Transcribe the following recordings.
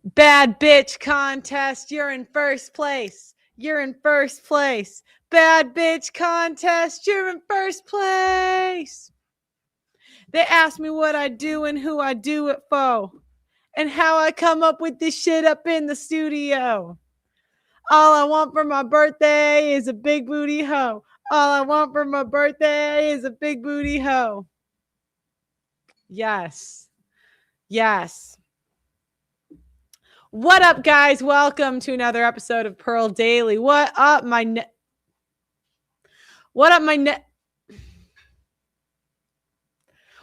Bad bitch contest. You're in first place. You're in first place. Bad bitch contest. You're in first place. They ask me what I do and who I do it for, and how I come up with this shit up in the studio. All I want for my birthday is a big booty hoe. All I want for my birthday is a big booty hoe. Yes. Yes. What up, guys? Welcome to another episode of Pearl Daily. What up, my What up, my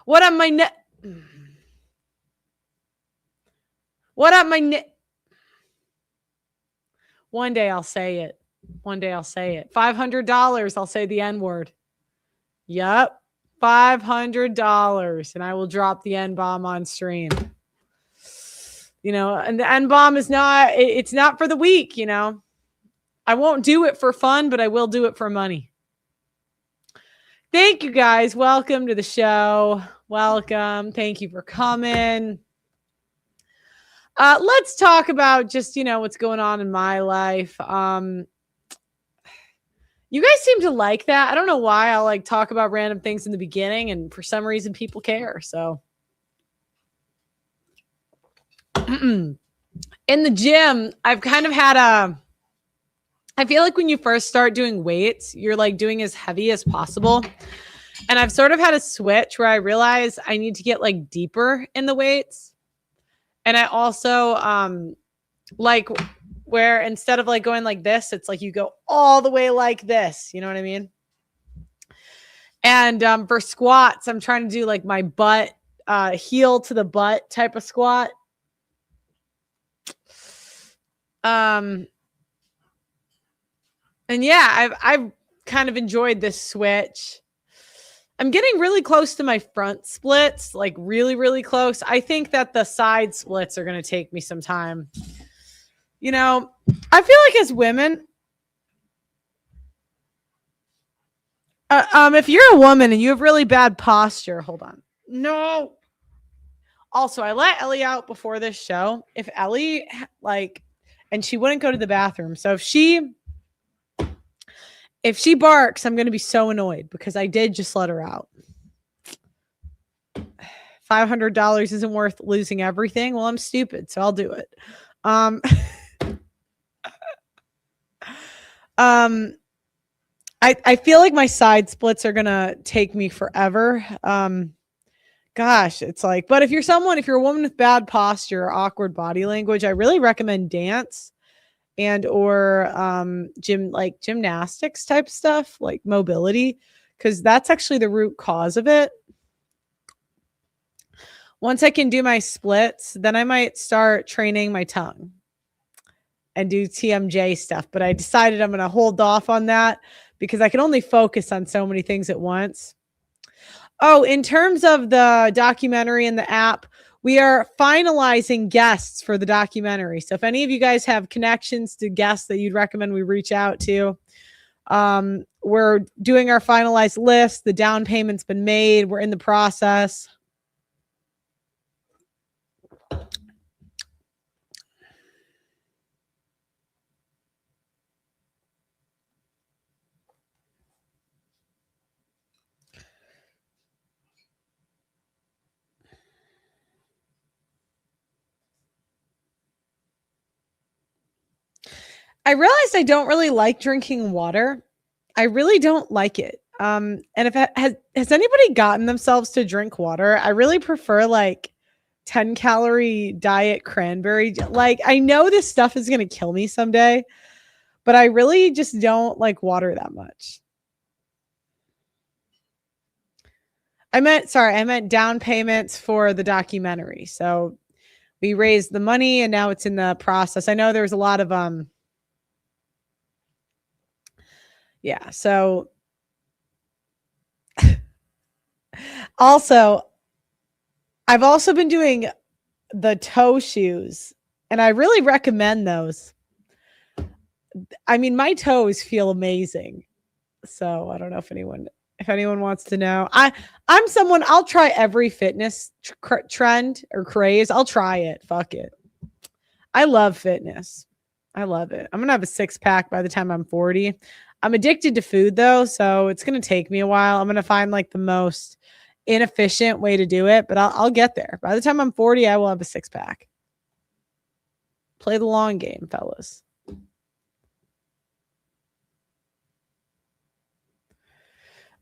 What up, my What up, my One day I'll say it. One day I'll say it. $500. I'll say the N word. Yup. $500. And I will drop the N bomb on stream. You know, and the N bomb is not, it's not for the weak, you know. I won't do it for fun, but I will do it for money. Thank you, guys. Welcome to the show. Welcome. Thank you for coming. Let's talk about just, you know, what's going on in my life. You guys seem to like that. I don't know why. I'll like talk about random things in the beginning, and for some reason people care. So in the gym, I've kind of had I feel like when you first start doing weights, you're like doing as heavy as possible. And I've sort of had a switch where I realize I need to get like deeper in the weights. And I also like where instead of like going like this, it's like you go all the way like this. You know what I mean? And for squats, I'm trying to do like my butt, heel to the butt type of squat. And yeah, I've kind of enjoyed this switch. I'm getting really close to my front splits, like really, really close. I think that the side splits are going to take me some time. You know, I feel like as women, if you're a woman and you have really bad posture, hold on. No. Also, I let Ellie out before this show. If Ellie and she wouldn't go to the bathroom. So if she barks, I'm going to be so annoyed because I did just let her out. $500 isn't worth losing everything. Well, I'm stupid, so I'll do it. I feel like my side splits are going to take me forever. Gosh, it's like, but if you're a woman with bad posture or awkward body language, I really recommend dance and or gymnastics type stuff, like mobility, because that's actually the root cause of it. Once I can do my splits, then I might start training my tongue and do TMJ stuff. But I decided I'm going to hold off on that because I can only focus on so many things at once. Oh, in terms of the documentary and the app, we are finalizing guests for the documentary. So if any of you guys have connections to guests that you'd recommend we reach out to, we're doing our finalized list. The down payment's been made. We're in the process. I realized I don't really like drinking water. I really don't like it. And if has anybody gotten themselves to drink water? I really prefer like 10 calorie diet cranberry. Like I know this stuff is going to kill me someday, but I really just don't like water that much. I meant down payments for the documentary. So we raised the money and now it's in the process. I know there's a lot of yeah, so also I've also been doing the toe shoes and I really recommend those. I mean, my toes feel amazing. So I don't know if anyone wants to know. I'm someone, I'll try every fitness trend or craze. I'll try it. Fuck it. I love fitness. I love it. I'm gonna have a six pack by the time I'm 40. I'm addicted to food though, so it's gonna take me a while. I'm gonna find like the most inefficient way to do it, but I'll get there. By the time I'm 40, I will have a six pack. Play the long game, fellas.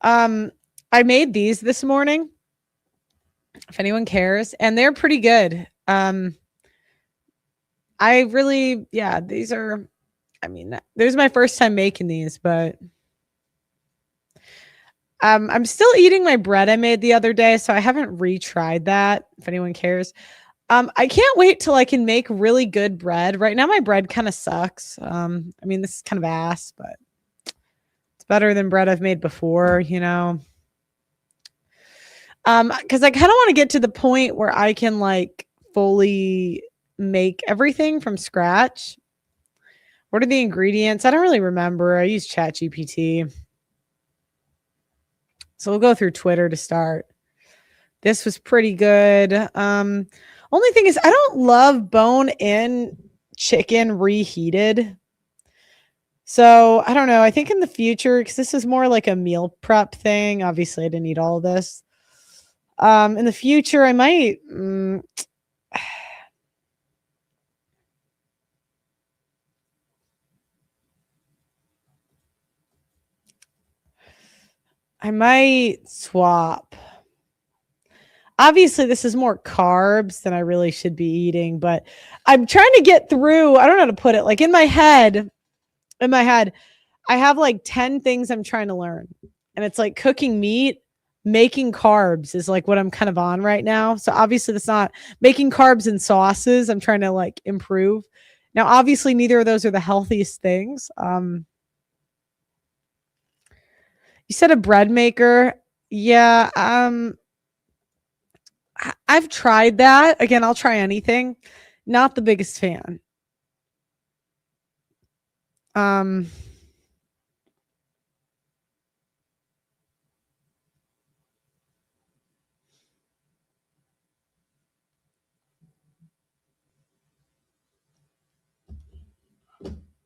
I made these this morning, if anyone cares, and they're pretty good. I really, yeah, these are, I mean, this was my first time making these, but I'm still eating my bread I made the other day, so I haven't retried that, if anyone cares. I can't wait till I can make really good bread. Right now, my bread kind of sucks. I mean, this is kind of ass, but it's better than bread I've made before, you know? Because I kind of want to get to the point where I can like fully make everything from scratch. What are the ingredients? I don't really remember. I use ChatGPT. So we'll go through Twitter to start. This was pretty good. Only thing is I don't love bone-in chicken reheated. So I don't know. I think in the future, because this is more like a meal prep thing. Obviously, I didn't eat all of this. In the future, I might. I might swap. Obviously, this is more carbs than I really should be eating, but I'm trying to get through. I don't know how to put it. Like in my head, I have like 10 things I'm trying to learn. And it's like cooking meat, making carbs is like what I'm kind of on right now. So obviously that's not making carbs and sauces. I'm trying to like improve. Now, obviously neither of those are the healthiest things. You said a bread maker. Yeah. I've tried that. Again, I'll try anything. Not the biggest fan.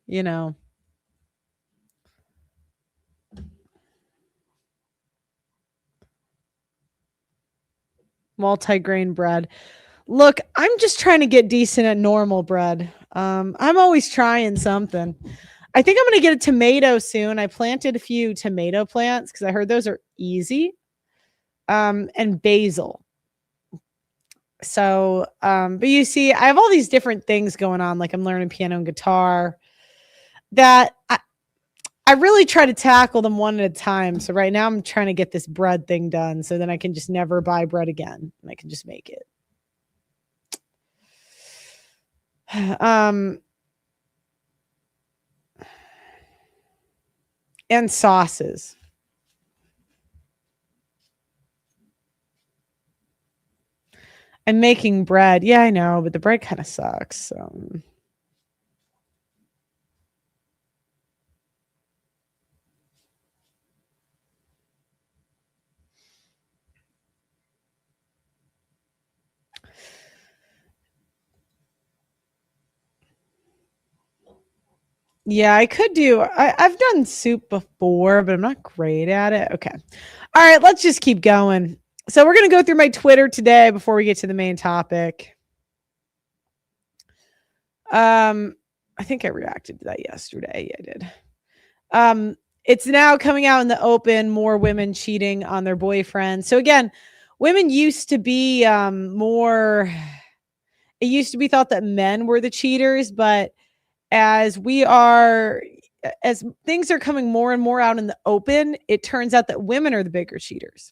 You know, multi-grain bread. Look, I'm just trying to get decent at normal bread. I'm always trying something. I think I'm going to get a tomato soon. I planted a few tomato plants because I heard those are easy. And basil. So, but you see, I have all these different things going on. Like I'm learning piano and guitar that I really try to tackle them one at a time. So right now I'm trying to get this bread thing done so then I can just never buy bread again and I can just make it. And sauces. I'm making bread. Yeah, I know, but the bread kind of sucks. Yeah, I could do. I've done soup before, but I'm not great at it. Okay. All right, let's just keep going. So we're going to go through my Twitter today before we get to the main topic. I think I reacted to that yesterday. Yeah, I did. It's now coming out in the open, more women cheating on their boyfriends. So again, women used to be more, it used to be thought that men were the cheaters, but as things are coming more and more out in the open, it turns out that women are the bigger cheaters.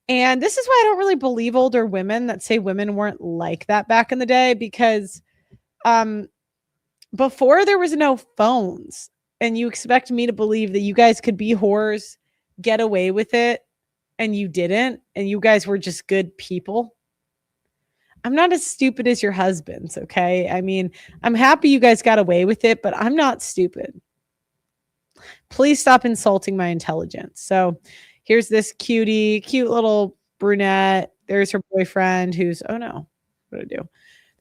And this is why I don't really believe older women that say women weren't like that back in the day, because before there was no phones, and you expect me to believe that you guys could be whores, get away with it, and you didn't, and you guys were just good people. I'm not as stupid as your husbands, okay? I mean, I'm happy you guys got away with it, but I'm not stupid. Please stop insulting my intelligence. So here's this cute little brunette. There's her boyfriend who's, oh no, what did I do?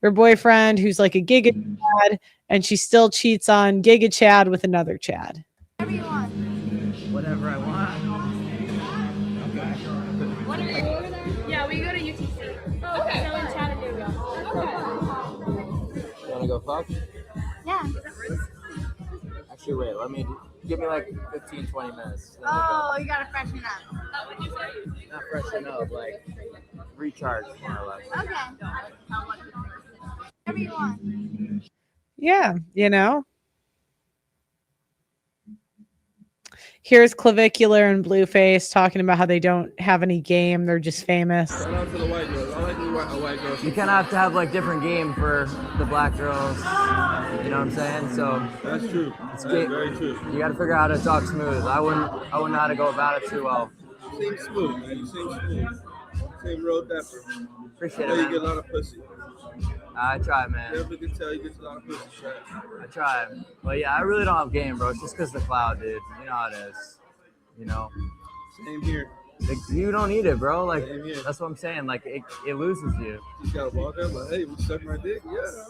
Her boyfriend, who's like a Giga Chad, and she still cheats on Giga Chad with another Chad. Whatever you want. Whatever I want. Okay. What are you over there? Yeah, we go to UTC. Oh, okay. So in Chattanooga. Okay. You wanna go fuck? Yeah. Actually, wait. Give me like 15, 20 minutes. Oh, you gotta freshen up. Not freshen up, like recharge more or less. Okay. Whatever you want. Yeah, you know. Here's Clavicular and Blueface talking about how they don't have any game. They're just famous. Shout out to the white girls. I like the white girls. You kind of have to have like different game for the black girls. You know what I'm saying? So That's true. That's very true. You got to figure out how to talk smooth. I wouldn't know how to go about it too well. You seem smooth, man. You seem smooth. You seem real dapper. Appreciate I it, know you man. get a lot of pussy. I try, man. Definitely can tell you get a lot of pussy. Right? I try. But yeah, I really don't have game, bro. It's just because the cloud, dude. You know how it is. You know? Same here. Like, you don't need it, bro. Like, Same here. that's what I'm saying. Like, it loses you. Just gotta walk up like, hey, you suck my dick? Yeah.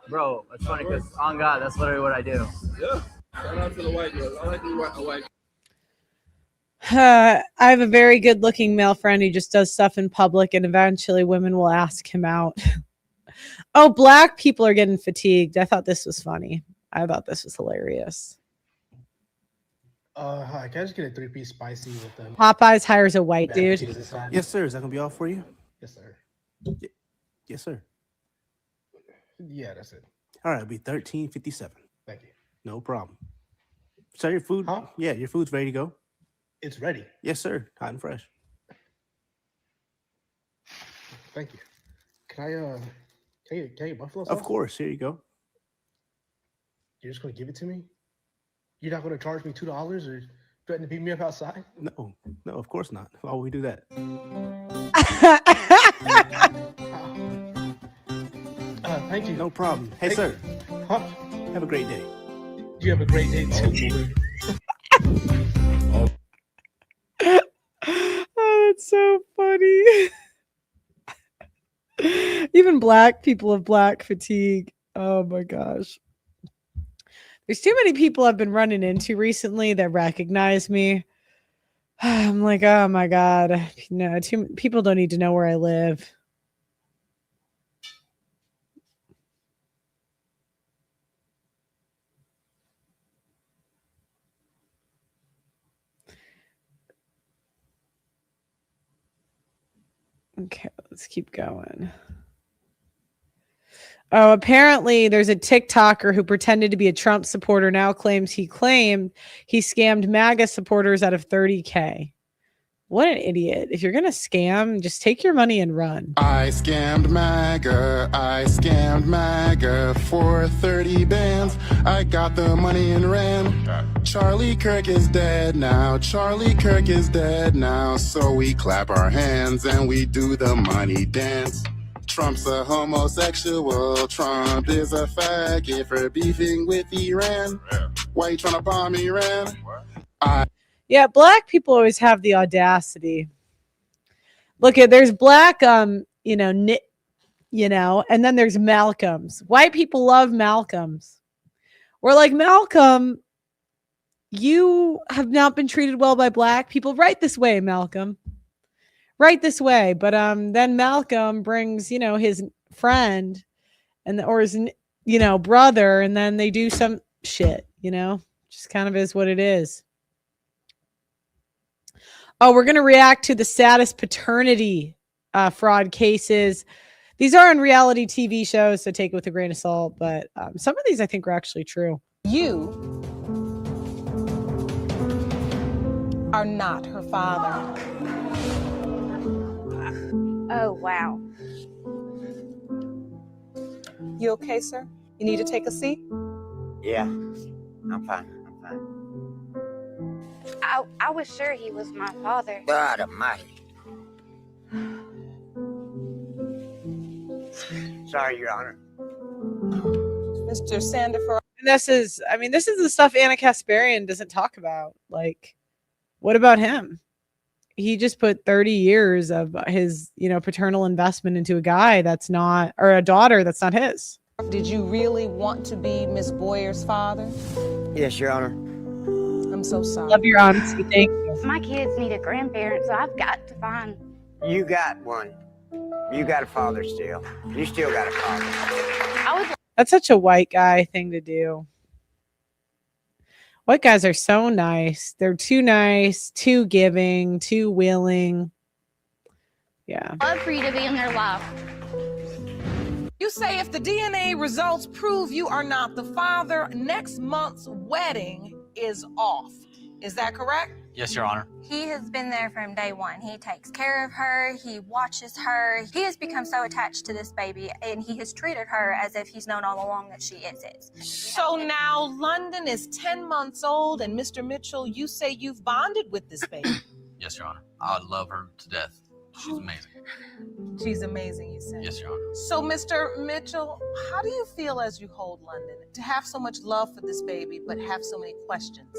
Bro, it's funny because on God, that's literally what I do. Yeah. Shout out to the white girls. I like the white. I have a very good looking male friend who just does stuff in public, and eventually women will ask him out. Oh, black people are getting fatigued. I thought this was funny. I thought this was hilarious. Hi, can I just get a 3-piece spicy with them? Popeyes hires a white dude. Yes, sir. Is that gonna be all for you? Yes, sir. Yes, sir. Yeah, that's it. All right, it'll be $13.57. Thank you. No problem. Sir, your food. Huh? Yeah, your food's ready to go. It's ready. Yes, sir. Hot and fresh. Thank you. Can I get buffalo sauce? Of course. Here you go. You're just gonna give it to me? You're not gonna charge me $2 or threaten to beat me up outside? No, of course not. Why would we do that? Thank you. No problem. Hey, sir. Huh? Have a great day. You have a great day too. Oh, that's so funny. Even black people have black fatigue. Oh my gosh. There's too many people I've been running into recently that recognize me. I'm like, oh my God. No, people don't need to know where I live. Okay, let's keep going. Oh, apparently there's a TikToker who pretended to be a Trump supporter now claims he scammed MAGA supporters out of $30K. What an idiot. If you're going to scam, just take your money and run. I scammed MAGA for 30 bands. I got the money and ran. Charlie Kirk is dead now. So we clap our hands and we do the money dance. Trump's a homosexual. Trump is a faggot for beefing with Iran. Why you trying to bomb Iran? Yeah, black people always have the audacity. Look, there's black, and then there's Malcolms. White people love Malcolms. We're like, Malcolm, you have not been treated well by black people. Right this way, Malcolm. Right this way. But then Malcolm brings, his friend or his, brother, and then they do some shit, just kind of is what it is. Oh, we're going to react to the saddest paternity fraud cases. These are on reality TV shows, so take it with a grain of salt. But some of these I think are actually true. You are not her father. Oh, wow. You okay, sir? You need to take a seat? Yeah, I'm fine. I was sure he was my father. God almighty. Sorry, Your Honor. Mr. Sandifer. And this is the stuff Anna Kasparian doesn't talk about. Like, what about him? he just put 30 years of his, paternal investment into a guy that's not, or a daughter that's not his. Did you really want to be Miss Boyer's father? Yes, Your Honor. I'm so sorry. Love your honesty. Thank you. My kids need a grandparent, so I've got to find. You got one. You got a father still. You still got a father. That's such a white guy thing to do. White guys are so nice. They're too nice, too giving, too willing. Yeah. I'd love for you to be in their life. You say if the DNA results prove you are not the father, next month's wedding is off. Is that correct? Yes, Your Honor. He has been there from day one. He takes care of her. He watches her. He has become so attached to this baby, and he has treated her as if he's known all along that she is his. So now London is 10 months old, and Mr. Mitchell, you say you've bonded with this baby. Yes, Your Honor. I love her to death. She's amazing. She's amazing, you say. Yes, Your Honor. So, Mr. Mitchell, how do you feel as you hold London? To have so much love for this baby, but have so many questions?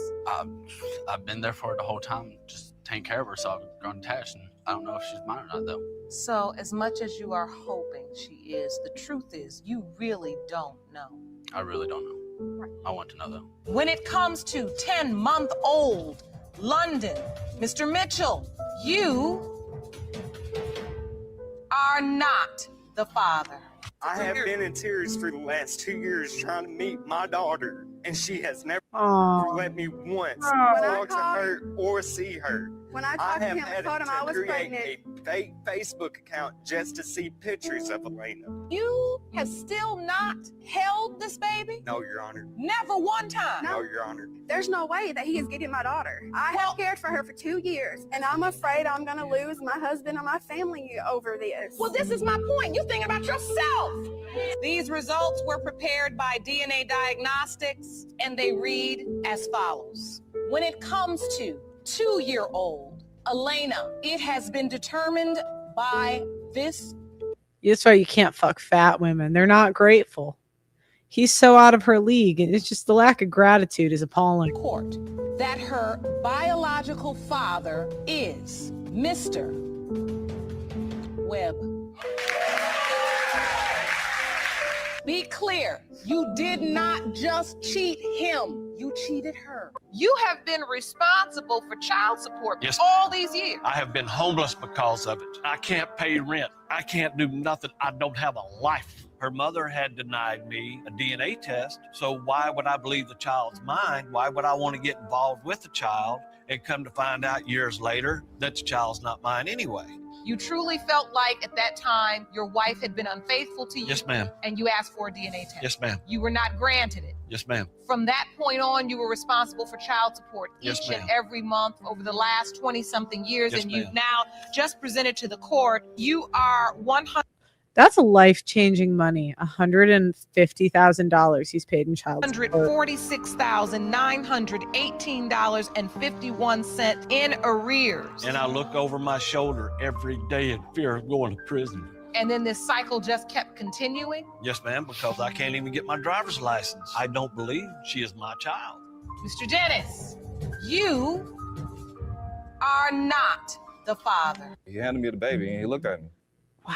I've been there for her the whole time, just taking care of her, so I've grown attached, and I don't know if she's mine or not, though. So, as much as you are hoping she is, the truth is you really don't know. I really don't know. Right. I want to know, though. When it comes to 10-month-old London, Mr. Mitchell, you are not the father. I have been in tears for the last 2 years trying to meet my daughter, and she has never let me once talk to her or see her. When I talked to him and told him I was pregnant, a fake Facebook account just to see pictures of Elena. You have still not held this baby? No, Your Honor. Never one time? No, Your Honor. There's no way that he is getting my daughter. I have cared for her for 2 years, and I'm afraid I'm going to lose my husband and my family over this. Well, this is my point. You're thinking about yourself. These results were prepared by DNA Diagnostics, and they read as follows. When it comes to 2-year-old Elena, it has been determined by this. That's why you can't fuck fat women. They're not grateful. He's so out of her league. And it's just the lack of gratitude is appalling. Court that her biological father is Mr. Webb. Be clear, you did not just cheat him. You cheated her. You have been responsible for child support all these years. I have been homeless because of it. I can't pay rent. I can't do nothing. I don't have a life. Her mother had denied me a DNA test, so why would I believe the child's mine? Why would I want to get involved with the child and come to find out years later that the child's not mine anyway? You truly felt like at that time your wife had been unfaithful to you? Yes, ma'am. And you asked for a DNA test? Yes, ma'am. You were not granted it? Yes, ma'am. From that point on, you were responsible for child support each and every month over the last 20-something years, and you've now just presented to the court. You are 100. That's a life-changing money. $150,000 he's paid in child support. $146,918.51 in arrears. And I look over my shoulder every day in fear of going to prison. And then this cycle just kept continuing? Yes, ma'am, because I can't even get my driver's license. I don't believe she is my child. Mr. Dennis, you are not the father. He handed me the baby and he looked at me. Wow.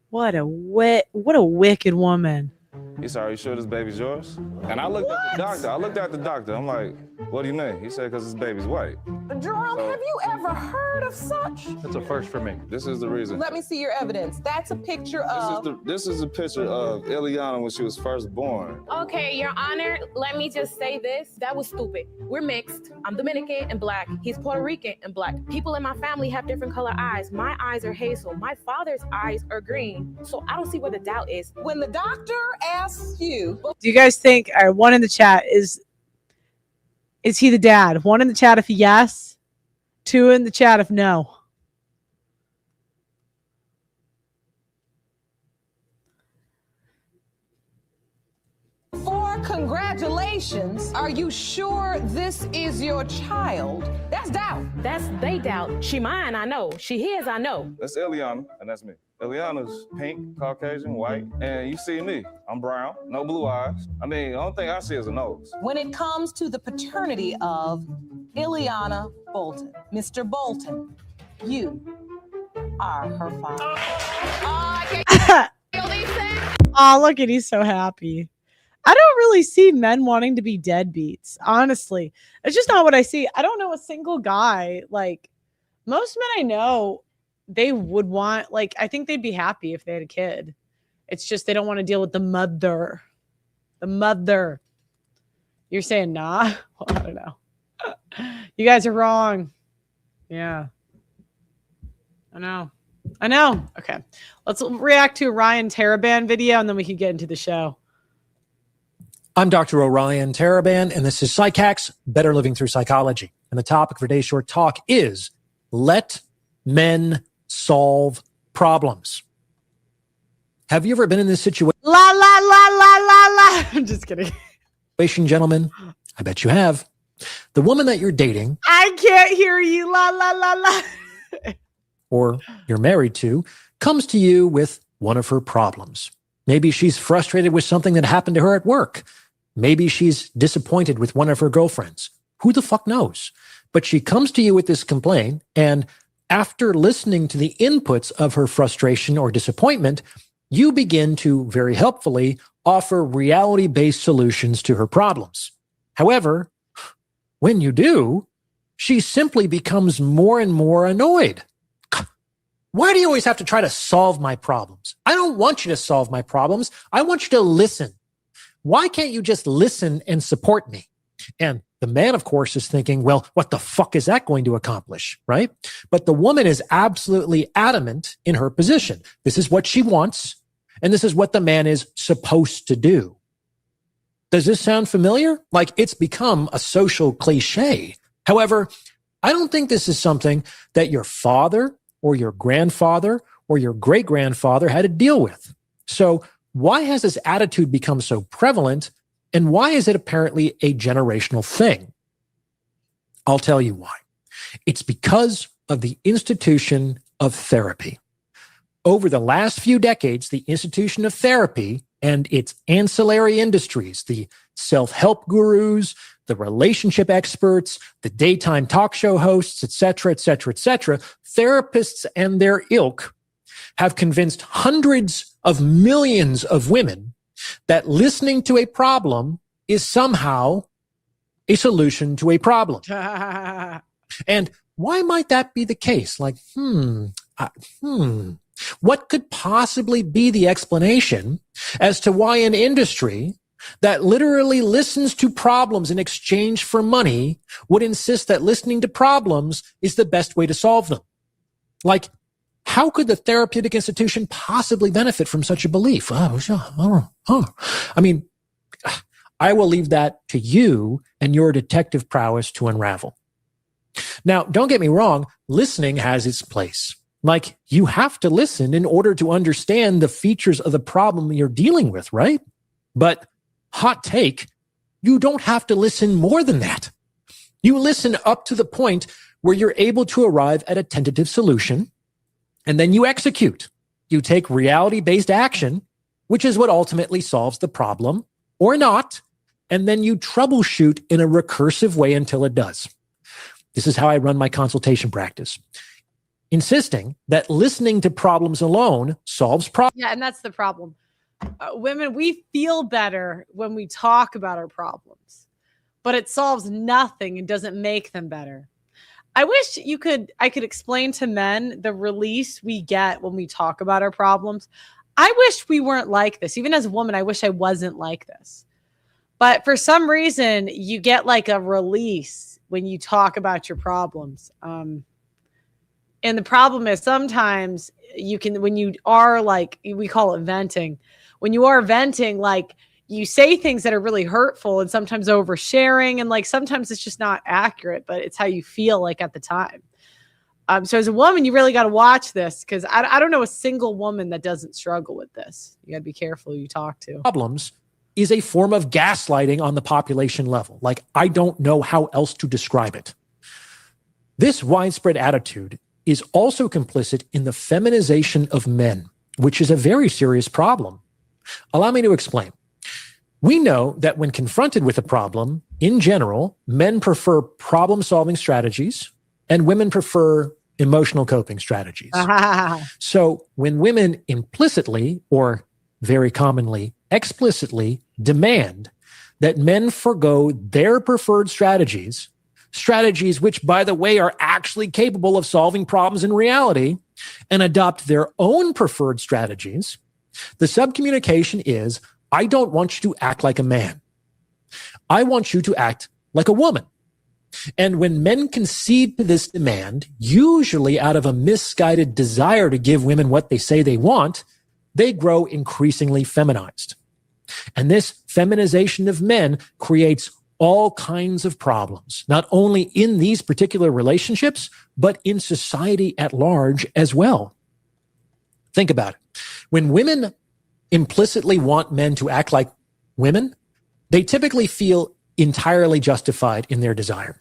What a wicked woman. He said, "Are you sure this baby's yours?" And I looked at the doctor. I'm like, "What do you mean?" He said, "Because this baby's white." Jerome, have you ever heard of such? That's a first for me. This is the reason. Let me see your evidence. That's a picture of... This is a picture of Ileana when she was first born. Okay, Your Honor, let me just say this. That was stupid. We're mixed. I'm Dominican and black. He's Puerto Rican and black. People in my family have different color eyes. My eyes are hazel. My father's eyes are green. So I don't see where the doubt is. When the doctor asks you... Do you guys think, all right, one in the chat, is he the dad? One in the chat if yes, two in the chat if no. Congratulations. Are you sure this is your child? That's doubt. That's they doubt. She mine, I know. She his, I know. That's Ileana, and that's me. Ileana's pink, Caucasian, white, and you see me. I'm brown, no blue eyes. I mean, the only thing I see is a nose. When it comes to the paternity of Ileana Bolton, Mr. Bolton, You are her father. Oh, look at he's so happy. I don't really see men wanting to be deadbeats, honestly. It's just not what I see. I don't know a single guy, like most men I know, they would want, like, I think they'd be happy if they had a kid. It's just they don't want to deal with the mother. The mother. You're saying nah? Well, I don't know. You guys are wrong. Yeah. I know. Okay. Let's react to a Ryan Taraban video and then we can get into the show. I'm Dr. Orion Taraban, and this is PsycHacks, Better Living Through Psychology. And the topic for today's short talk is let men solve problems. Have you ever been in this situation? La, la, la, la, la, la. I'm just kidding. Gentlemen, I bet you have. The woman that you're dating, I can't hear you. La, la, la, la. or you're married to, comes to you with one of her problems. Maybe she's frustrated with something that happened to her at work. Maybe she's disappointed with one of her girlfriends. Who the fuck knows? But she comes to you with this complaint, and after listening to the inputs of her frustration or disappointment, you begin to very helpfully offer reality-based solutions to her problems. However, when you do, she simply becomes more and more annoyed. Why do you always have to try to solve my problems? I don't want you to solve my problems. I want you to listen. Why can't you just listen and support me? And the man, of course, is thinking, well, what the fuck is that going to accomplish, right? But the woman is absolutely adamant in her position. This is what she wants, and this is what the man is supposed to do. Does this sound familiar? Like it's become a social cliche. However, I don't think this is something that your father or your grandfather or your great-grandfather had to deal with. So why has this attitude become so prevalent, and why is it apparently a generational thing? I'll tell you why. It's because of the institution of therapy. Over the last few decades, the institution of therapy and its ancillary industries, the self-help gurus, the relationship experts, the daytime talk show hosts, et cetera, therapists and their ilk have convinced hundreds of millions of women that listening to a problem is somehow a solution to a problem. And why might that be the case? Like, what could possibly be the explanation as to why an industry that literally listens to problems in exchange for money would insist that listening to problems is the best way to solve them? Like, how could the therapeutic institution possibly benefit from such a belief? I mean, I will leave that to you and your detective prowess to unravel. Now, don't get me wrong, listening has its place. Like, you have to listen in order to understand the features of the problem you're dealing with, right? But hot take, you don't have to listen more than that. You listen up to the point where you're able to arrive at a tentative solution, and then you execute. You take reality-based action, which is what ultimately solves the problem, or not, and then you troubleshoot in a recursive way until it does. This is how I run my consultation practice. Insisting that listening to problems alone solves problems. Yeah, and that's the problem. Women, we feel better when we talk about our problems, but it solves nothing and doesn't make them better. I wish I could explain to men the release we get when we talk about our problems. I wish we weren't like this. Even as a woman, I wish I wasn't like this. But for some reason, you get like a release when you talk about your problems. And the problem is sometimes you can, when you are like, we call it venting. When you are venting, like you say things that are really hurtful and sometimes oversharing. And like, sometimes it's just not accurate, but it's how you feel like at the time. So as a woman, you really got to watch this because I don't know a single woman that doesn't struggle with this. You got to be careful who you talk to. Problems is a form of gaslighting on the population level. Like, I don't know how else to describe it. This widespread attitude is also complicit in the feminization of men, which is a very serious problem. Allow me to explain. We know that when confronted with a problem, in general, men prefer problem-solving strategies and women prefer emotional coping strategies. So when women implicitly, or very commonly explicitly, demand that men forgo their preferred strategies which, by the way, are actually capable of solving problems in reality, and adopt their own preferred strategies, the subcommunication is, I don't want you to act like a man. I want you to act like a woman. And when men concede to this demand, usually out of a misguided desire to give women what they say they want, they grow increasingly feminized. And this feminization of men creates all kinds of problems, not only in these particular relationships, but in society at large as well. Think about it. When women implicitly want men to act like women, they typically feel entirely justified in their desire.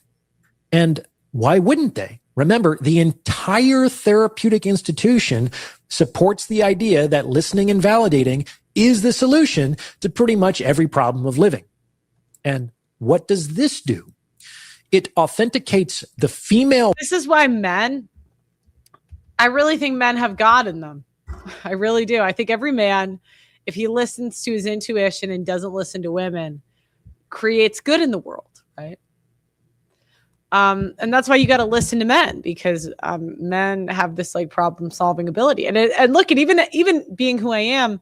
And why wouldn't they? Remember, the entire therapeutic institution supports the idea that listening and validating is the solution to pretty much every problem of living. And what does this do? It authenticates the female. This is why I really think men have God in them. I really do. I think every man, if he listens to his intuition and doesn't listen to women, creates good in the world, right? And that's why you got to listen to men, because men have this like problem solving ability. And look at even being who I am.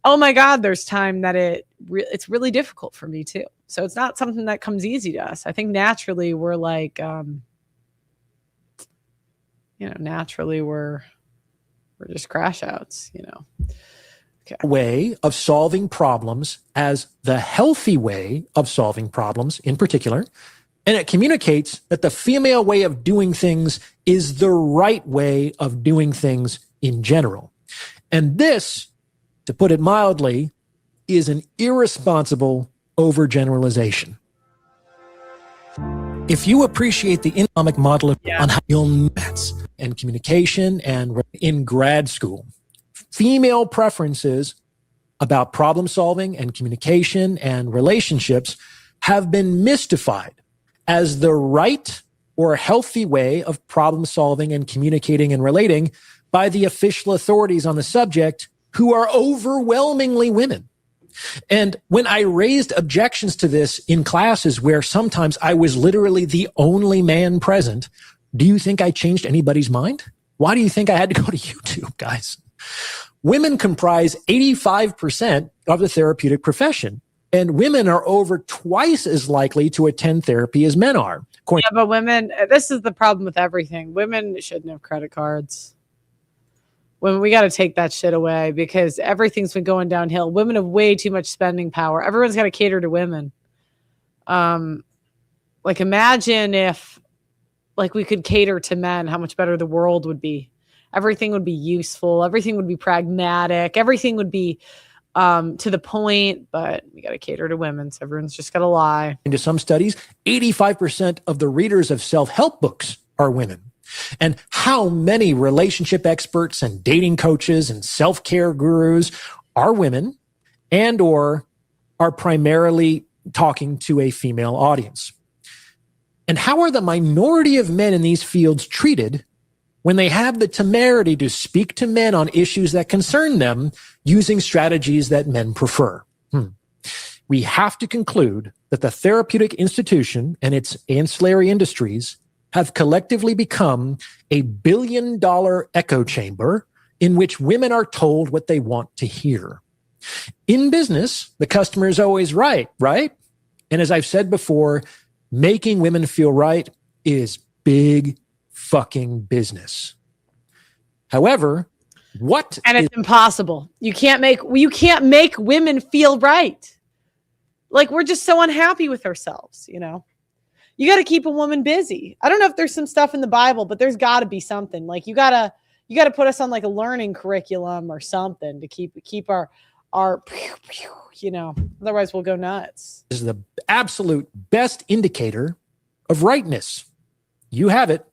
Oh my God, there's time that it's really difficult for me too. So it's not something that comes easy to us. I think naturally we're like, naturally we're just crash outs, Okay. Way of solving problems as the healthy way of solving problems in particular. And it communicates that the female way of doing things is the right way of doing things in general. And this, to put it mildly, is an irresponsible overgeneralization. If you appreciate the economic model on how you'll maths and communication and in grad school, female preferences about problem solving and communication and relationships have been mystified as the right or healthy way of problem solving and communicating and relating by the official authorities on the subject, who are overwhelmingly women. And when I raised objections to this in classes where sometimes I was literally the only man present, do you think I changed anybody's mind? Why do you think I had to go to YouTube, guys? Women comprise 85% of the therapeutic profession, and women are over twice as likely to attend therapy as men are. Yeah, but women, this is the problem with everything. Women shouldn't have credit cards. Women, we got to take that shit away, because everything's been going downhill. Women have way too much spending power. Everyone's got to cater to women. Like imagine if like we could cater to men, how much better the world would be. Everything would be useful. Everything would be pragmatic. Everything would be to the point, but we got to cater to women. So everyone's just got to lie. Into some studies, 85% of the readers of self-help books are women. And how many relationship experts and dating coaches and self-care gurus are women and or are primarily talking to a female audience? And how are the minority of men in these fields treated when they have the temerity to speak to men on issues that concern them using strategies that men prefer? We have to conclude that the therapeutic institution and its ancillary industries have collectively become a billion-dollar echo chamber in which women are told what they want to hear. In business, the customer is always right? And as I've said before, making women feel right is big fucking business. However, it's impossible. You can't make women feel right. Like we're just so unhappy with ourselves, You got to keep a woman busy. I don't know if there's some stuff in the Bible, but there's got to be something. Like you got to put us on like a learning curriculum or something to keep our otherwise we'll go nuts. This is the absolute best indicator of rightness. You have it.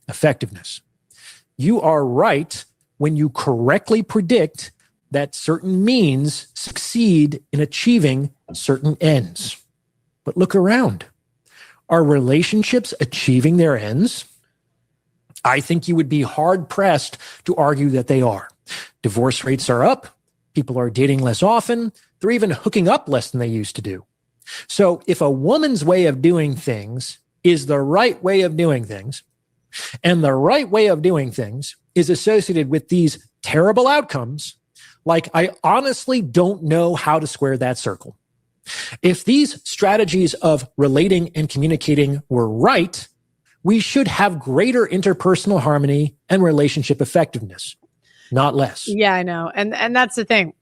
Effectiveness. You are right when you correctly predict that certain means succeed in achieving certain ends. But look around. Are relationships achieving their ends? I think you would be hard pressed to argue that they are. Divorce rates are up. People are dating less often. They're even hooking up less than they used to do. So if a woman's way of doing things is the right way of doing things, and the right way of doing things is associated with these terrible outcomes, like, I honestly don't know how to square that circle. If these strategies of relating and communicating were right, we should have greater interpersonal harmony and relationship effectiveness, not less. Yeah, I know. And that's the thing.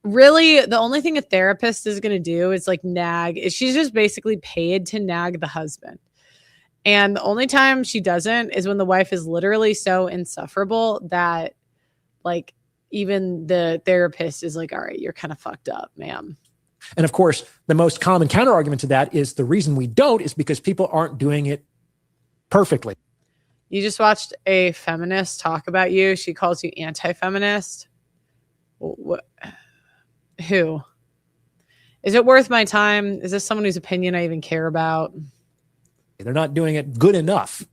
Really, the only thing a therapist is going to do is like nag. She's just basically paid to nag the husband. And the only time she doesn't is when the wife is literally so insufferable that, like, even the therapist is like, all right, you're kind of fucked up, ma'am. And of course, the most common counterargument to that is the reason we don't is because people aren't doing it perfectly. You just watched a feminist talk about you. She calls you anti-feminist. What? Who? Is it worth my time? Is this someone whose opinion I even care about? They're not doing it good enough.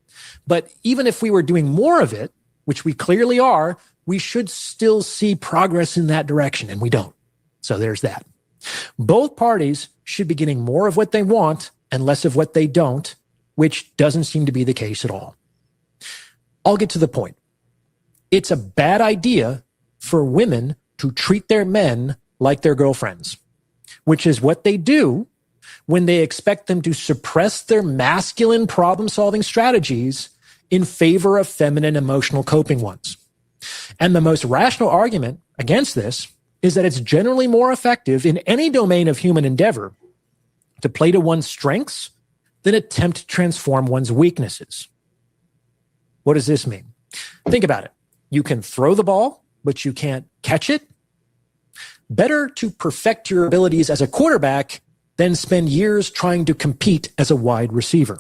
But even if we were doing more of it, which we clearly are, we should still see progress in that direction, and we don't. So there's that. Both parties should be getting more of what they want and less of what they don't, which doesn't seem to be the case at all. I'll get to the point. It's a bad idea for women to treat their men like their girlfriends, which is what they do when they expect them to suppress their masculine problem-solving strategies in favor of feminine emotional coping ones. And the most rational argument against this is that it's generally more effective in any domain of human endeavor to play to one's strengths than attempt to transform one's weaknesses. What does this mean? Think about it. You can throw the ball, but you can't catch it. Better to perfect your abilities as a quarterback than spend years trying to compete as a wide receiver.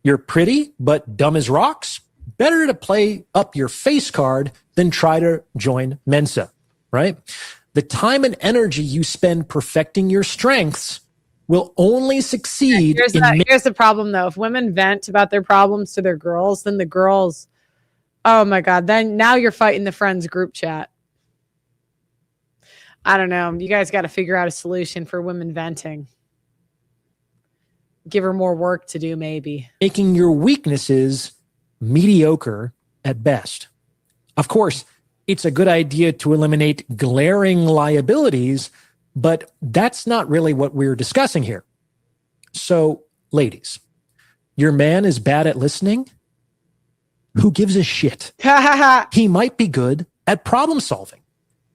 You're pretty, but dumb as rocks. Better to play up your face card than try to join Mensa, right? The time and energy you spend perfecting your strengths will only succeed. Here's the problem, though. If women vent about their problems to their girls, then the girls, oh my God, then now you're fighting the friends group chat. I don't know. You guys got to figure out a solution for women venting. Give her more work to do, maybe. Making your weaknesses mediocre at best. Of course, it's a good idea to eliminate glaring liabilities, but that's not really what we're discussing here. So, ladies, your man is bad at listening? Who gives a shit? He might be good at problem solving,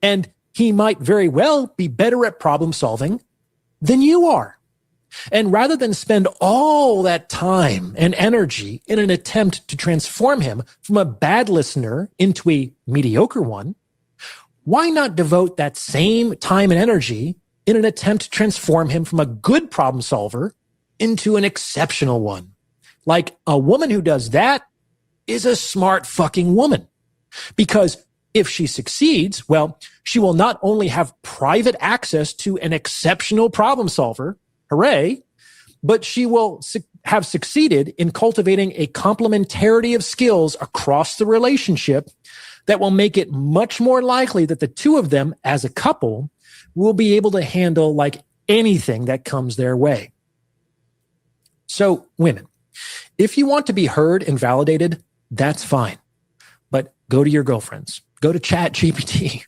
and he might very well be better at problem solving than you are. And rather than spend all that time and energy in an attempt to transform him from a bad listener into a mediocre one, why not devote that same time and energy in an attempt to transform him from a good problem solver into an exceptional one? Like, a woman who does that is a smart fucking woman. Because if she succeeds, well, she will not only have private access to an exceptional problem solver, hooray, but she will have succeeded in cultivating a complementarity of skills across the relationship that will make it much more likely that the two of them as a couple will be able to handle like anything that comes their way. So, women, if you want to be heard and validated, that's fine. But go to your girlfriends. Go to ChatGPT.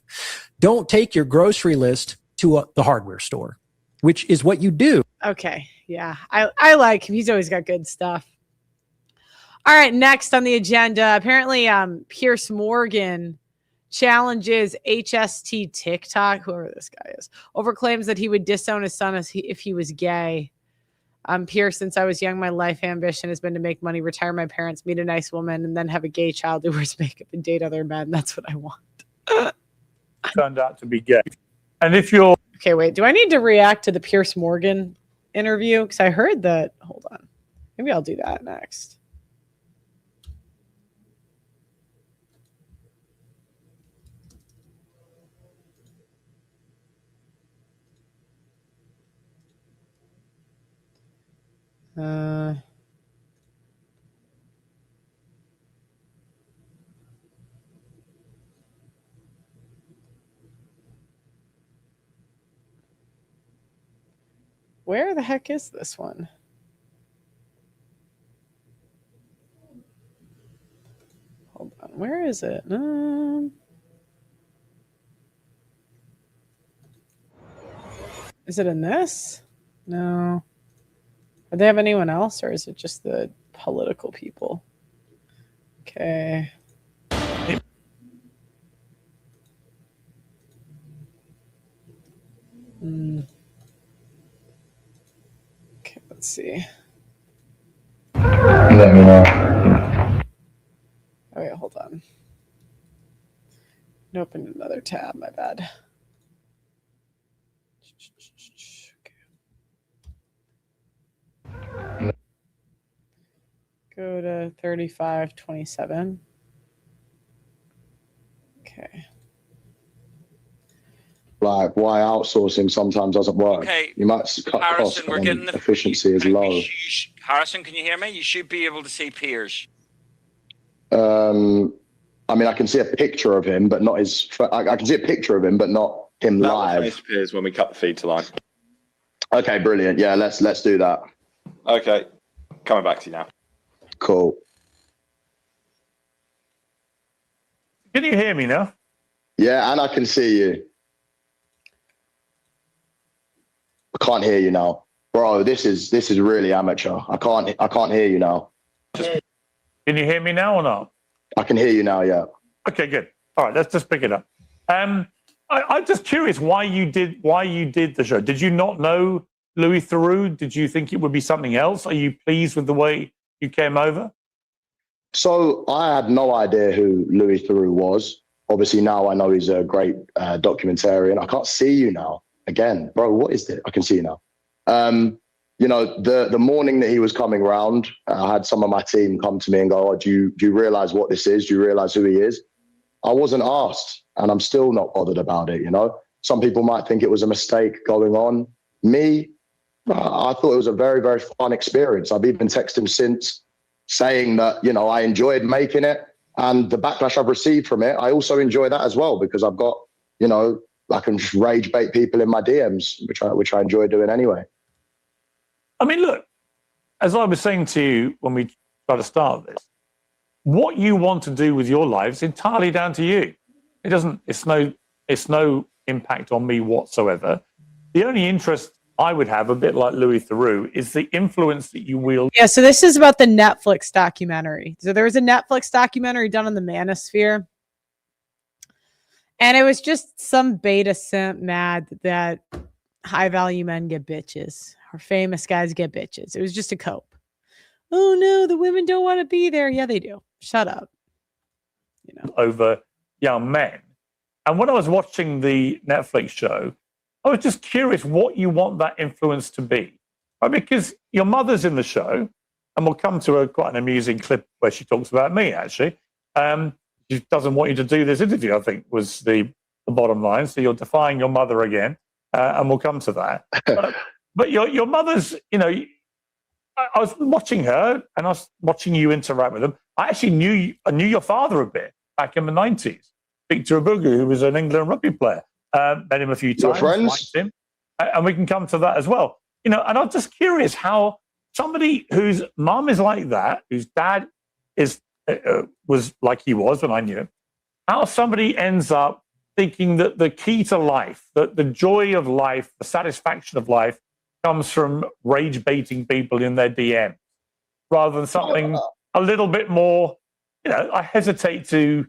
Don't take your grocery list to the hardware store, which is what you do. Okay. Yeah. I like him. He's always got good stuff. All right. Next on the agenda, apparently Piers Morgan challenges HST TikTok, whoever this guy is, over claims that he would disown his son if he was gay. Piers, since I was young, my life ambition has been to make money, retire my parents, meet a nice woman, and then have a gay child who wears makeup and date other men. That's what I want. Turned out to be gay. And if you're... Okay, wait. Do I need to react to the Piers Morgan interview? Because I heard that. Hold on. Maybe I'll do that next. Where the heck is this one? Hold on. Where is it? Is it in this? No. Do they have anyone else, or is it just the political people? Okay. Okay, let's see. Let me know. Oh, wait, hold on. I opened another tab, my bad. Okay. Go to 3527. Okay. Like why outsourcing sometimes doesn't work. Okay, You might cut Harrison, costs, we're but getting then the efficiency is low. Harrison, can you hear me? You should be able to see Piers. I mean, I can see a picture of him, but not his. I can see a picture of him, but not him That live. will face Piers when we cut the feed to live. Okay, brilliant. Yeah, let's do that. Okay, coming back to you now. Cool. Can you hear me now? Yeah, and I can see you. I can't hear you now, bro. This is really amateur. I can't hear you now. Can you hear me now or not? I can hear you now. Yeah. Okay, good. All right, let's just pick it up. I'm just curious why you did the show. Did you not know Louis Theroux? Did you think it would be something else? Are you pleased with the way you came over? So I had no idea who Louis Theroux was. Obviously now I know he's a great documentarian. I can't see you now. Again, bro, what is this? I can see you now. You know, the morning that he was coming round, I had some of my team come to me and go, "Oh, do you realize what this is? Do you realize who he is?" I wasn't asked, and I'm still not bothered about it. You know, some people might think it was a mistake going on. Me, I thought it was a very, very fun experience. I've even texted him since saying that, you know, I enjoyed making it, and the backlash I've received from it, I also enjoy that as well, because I've got, you know, I can just rage bait people in my DMs, which I enjoy doing anyway. I mean, look, as I was saying to you when we tried to start this, what you want to do with your life is entirely down to you. It's no impact on me whatsoever. The only interest I would have, a bit like Louis Theroux, is the influence that you wield. Yeah, so this is about the Netflix documentary. So there was a Netflix documentary done on the manosphere. And it was just some beta simp mad that high value men get bitches or famous guys get bitches. It was just a cope. Oh no, the women don't want to be there. Yeah, they do. Shut up. You know, over young men. And when I was watching the Netflix show, I was just curious what you want that influence to be. Right? Because your mother's in the show, and we'll come to quite an amusing clip where she talks about me, actually. She doesn't want you to do this interview, I think, was the bottom line. So you're defying your mother again, and we'll come to that. But your mother's, you know, I was watching her, and I was watching you interact with them. I actually knew your father a bit back in the 90s, Victor Abugu, who was an England rugby player. Met him a few times. Friends? Him, and we can come to that as well. You know, and I'm just curious how somebody whose mum is like that, whose dad was like he was when I knew him, how somebody ends up thinking that the key to life, that the joy of life, the satisfaction of life comes from rage baiting people in their DM rather than something a little bit more, you know, I hesitate to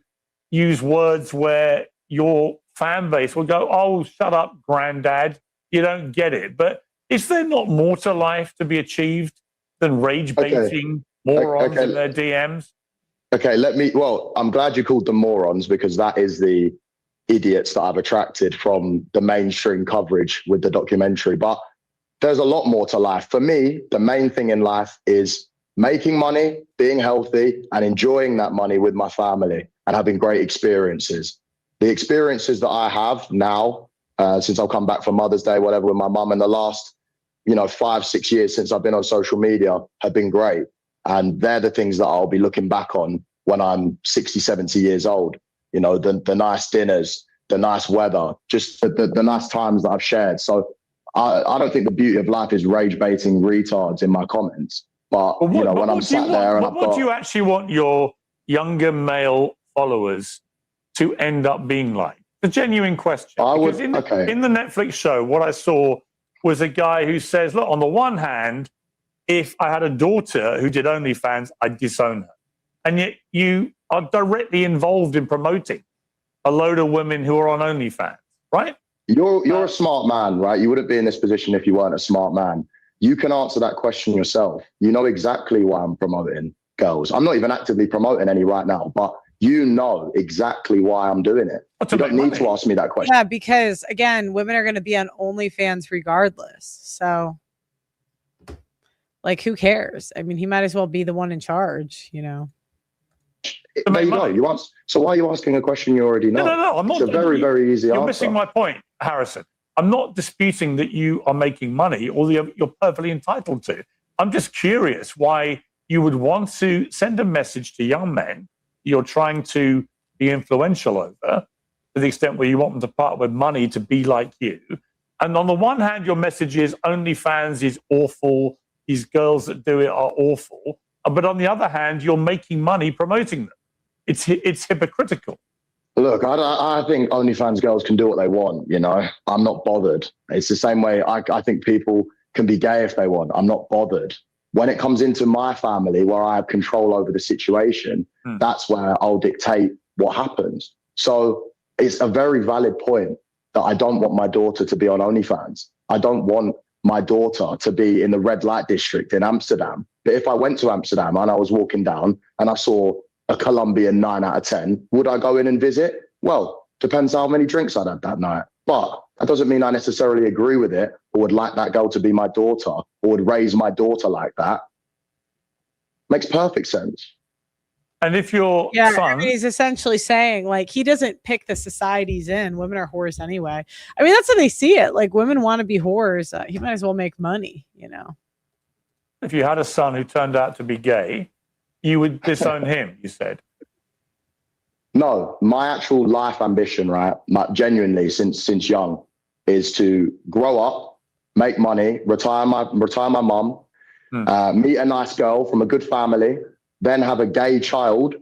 use words where your fan base will go, "Oh, shut up, granddad, you don't get it." But is there not more to life to be achieved than rage baiting morons in their DMs? Okay, I'm glad you called them morons, because that is the idiots that I've attracted from the mainstream coverage with the documentary. But there's a lot more to life. For me, the main thing in life is making money, being healthy, and enjoying that money with my family and having great experiences. The experiences that I have now, since I've come back from Mother's Day, whatever, with my mum, in the last, 5-6 years since I've been on social media, have been great. And they're the things that I'll be looking back on when I'm 60, 70 years old. You know, the nice dinners, the nice weather, just the nice times that I've shared. So I don't think the beauty of life is rage baiting retards in my comments. But when I'm sat there and what do you actually want your younger male followers to end up being like? The genuine question. In the Netflix show, what I saw was a guy who says, look, on the one hand, if I had a daughter who did OnlyFans, I'd disown her. And yet you are directly involved in promoting a load of women who are on OnlyFans, right? You're a smart man, right? You wouldn't be in this position if you weren't a smart man. You can answer that question yourself. You know exactly why I'm promoting girls. I'm not even actively promoting any right now, but you know exactly why I'm doing it. You don't need to ask me that question. Yeah, because again, women are going to be on OnlyFans regardless. So, like, who cares? I mean, he might as well be the one in charge, you know. There you go. So why are you asking a question you already know? No. I'm not. It's a very, very easy answer. You're missing my point, Harrison. I'm not disputing that you are making money or you're perfectly entitled to. I'm just curious why you would want to send a message to young men you're trying to be influential over, to the extent where you want them to part with money to be like you. And on the one hand, your message is OnlyFans is awful. These girls that do it are awful. But on the other hand, you're making money promoting them. It's hypocritical. Look, I think OnlyFans girls can do what they want, you know. I'm not bothered. It's the same way I think people can be gay if they want. I'm not bothered. When it comes into my family where I have control over the situation, that's where I'll dictate what happens. So it's a very valid point that I don't want my daughter to be on OnlyFans. I don't want my daughter to be in the red light district in Amsterdam. But if I went to Amsterdam and I was walking down and I saw a Colombian 9 out of 10, would I go in and visit? Well, depends how many drinks I'd had that night. But that doesn't mean I necessarily agree with it or would like that girl to be my daughter or would raise my daughter like that. Makes perfect sense. And if your son... son... I mean, he's essentially saying, like, he doesn't pick the societies in. Women are whores anyway. I mean, that's how they see it. Like, women want to be whores. He might as well make money, you know. If you had a son who turned out to be gay, you would disown him, you said. No, my actual life ambition, right, genuinely since young, is to grow up, make money, retire my mum, meet a nice girl from a good family, then have a gay child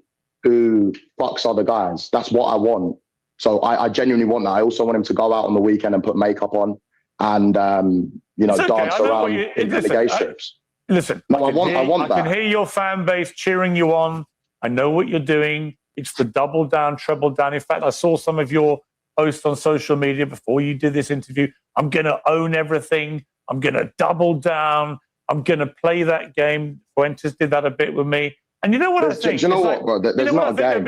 who fucks other guys. That's what I want. So I genuinely want that. I also want him to go out on the weekend and put makeup on and dance around in the gay strips. Listen, no, I want that. I can hear your fan base cheering you on. I know what you're doing. It's the double down, treble down. In fact, I saw some of your posts on social media before you did this interview. I'm going to own everything. I'm going to double down. I'm going to play that game. Fuentes did that a bit with me. And you know what I think? You know what, bro? There's not a game.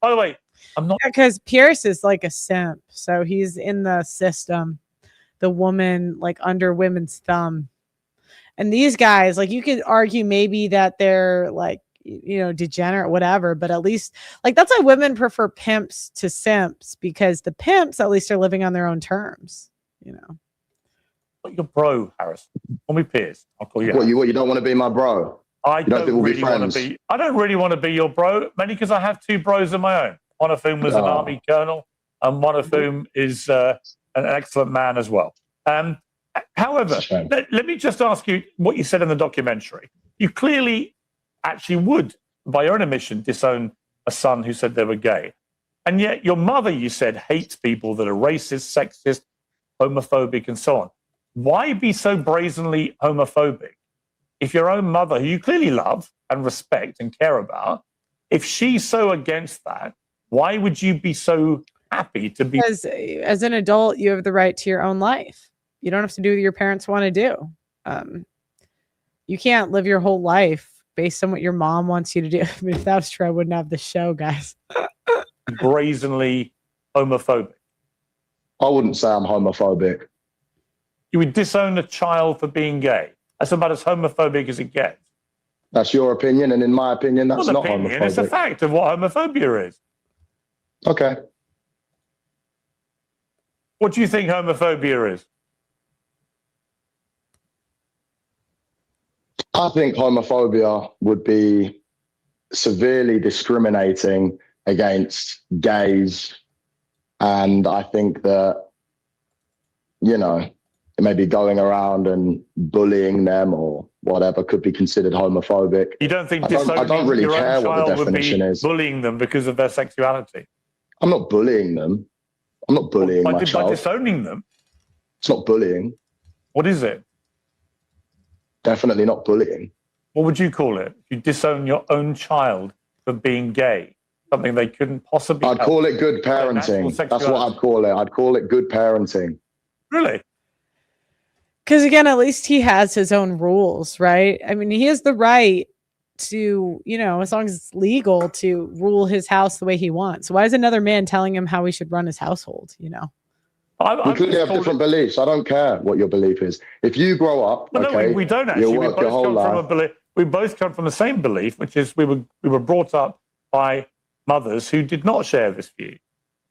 By the way, I'm not... Because Pierce is like a simp. So he's in the system. The woman, like, under women's thumb. And these guys, like, you could argue maybe that they're, like, you know, degenerate, whatever, but at least, like, that's why women prefer pimps to simps, because the pimps at least are living on their own terms, you know. You're bro, Harris. Call me Piers. I'll call you. What, you don't want to be my bro? I don't really want to be. I don't really want to be your bro, mainly because I have 2 bros of my own. One of whom was an army colonel, and one of whom is an excellent man as well. However, let me just ask you what you said in the documentary. You clearly actually would, by your own admission, disown a son who said they were gay. And yet your mother, you said, hates people that are racist, sexist, homophobic, and so on. Why be so brazenly homophobic if your own mother, who you clearly love and respect and care about, if she's so against that, why would you be so happy to be... Because as an adult, you have the right to your own life. You don't have to do what your parents want to do. You can't live your whole life based on what your mom wants you to do. I mean, if that was true, I wouldn't have the show, guys. Brazenly homophobic. I wouldn't say I'm homophobic. You would disown a child for being gay. That's about as homophobic as it gets. That's your opinion, and in my opinion, that's not homophobic. It's a fact of what homophobia is. Okay. What do you think homophobia is? I think homophobia would be severely discriminating against gays. And I think that you know, maybe going around and bullying them or whatever could be considered homophobic. You don't think I don't really your care own what the child would be definition is. bullying them because of their sexuality? I'm not bullying them. I'm not bullying my By child. disowning them? It's not bullying. What is it? Definitely not bullying. What would you call it? You disown your own child for being gay, something they couldn't possibly I'd call it good parenting. That's what I'd call it. I'd call it good parenting. Really? Because again, at least he has his own rules, right? I mean, he has the right to, you know, as long as it's legal, to rule his house the way he wants. Why is another man telling him how he should run his household, you know? We could have different beliefs. I don't care what your belief is. If you grow up, Well, okay, no, we don't actually. you'll We work your both whole come from a life. belief. We both come from the same belief, which is we were brought up by mothers who did not share this view.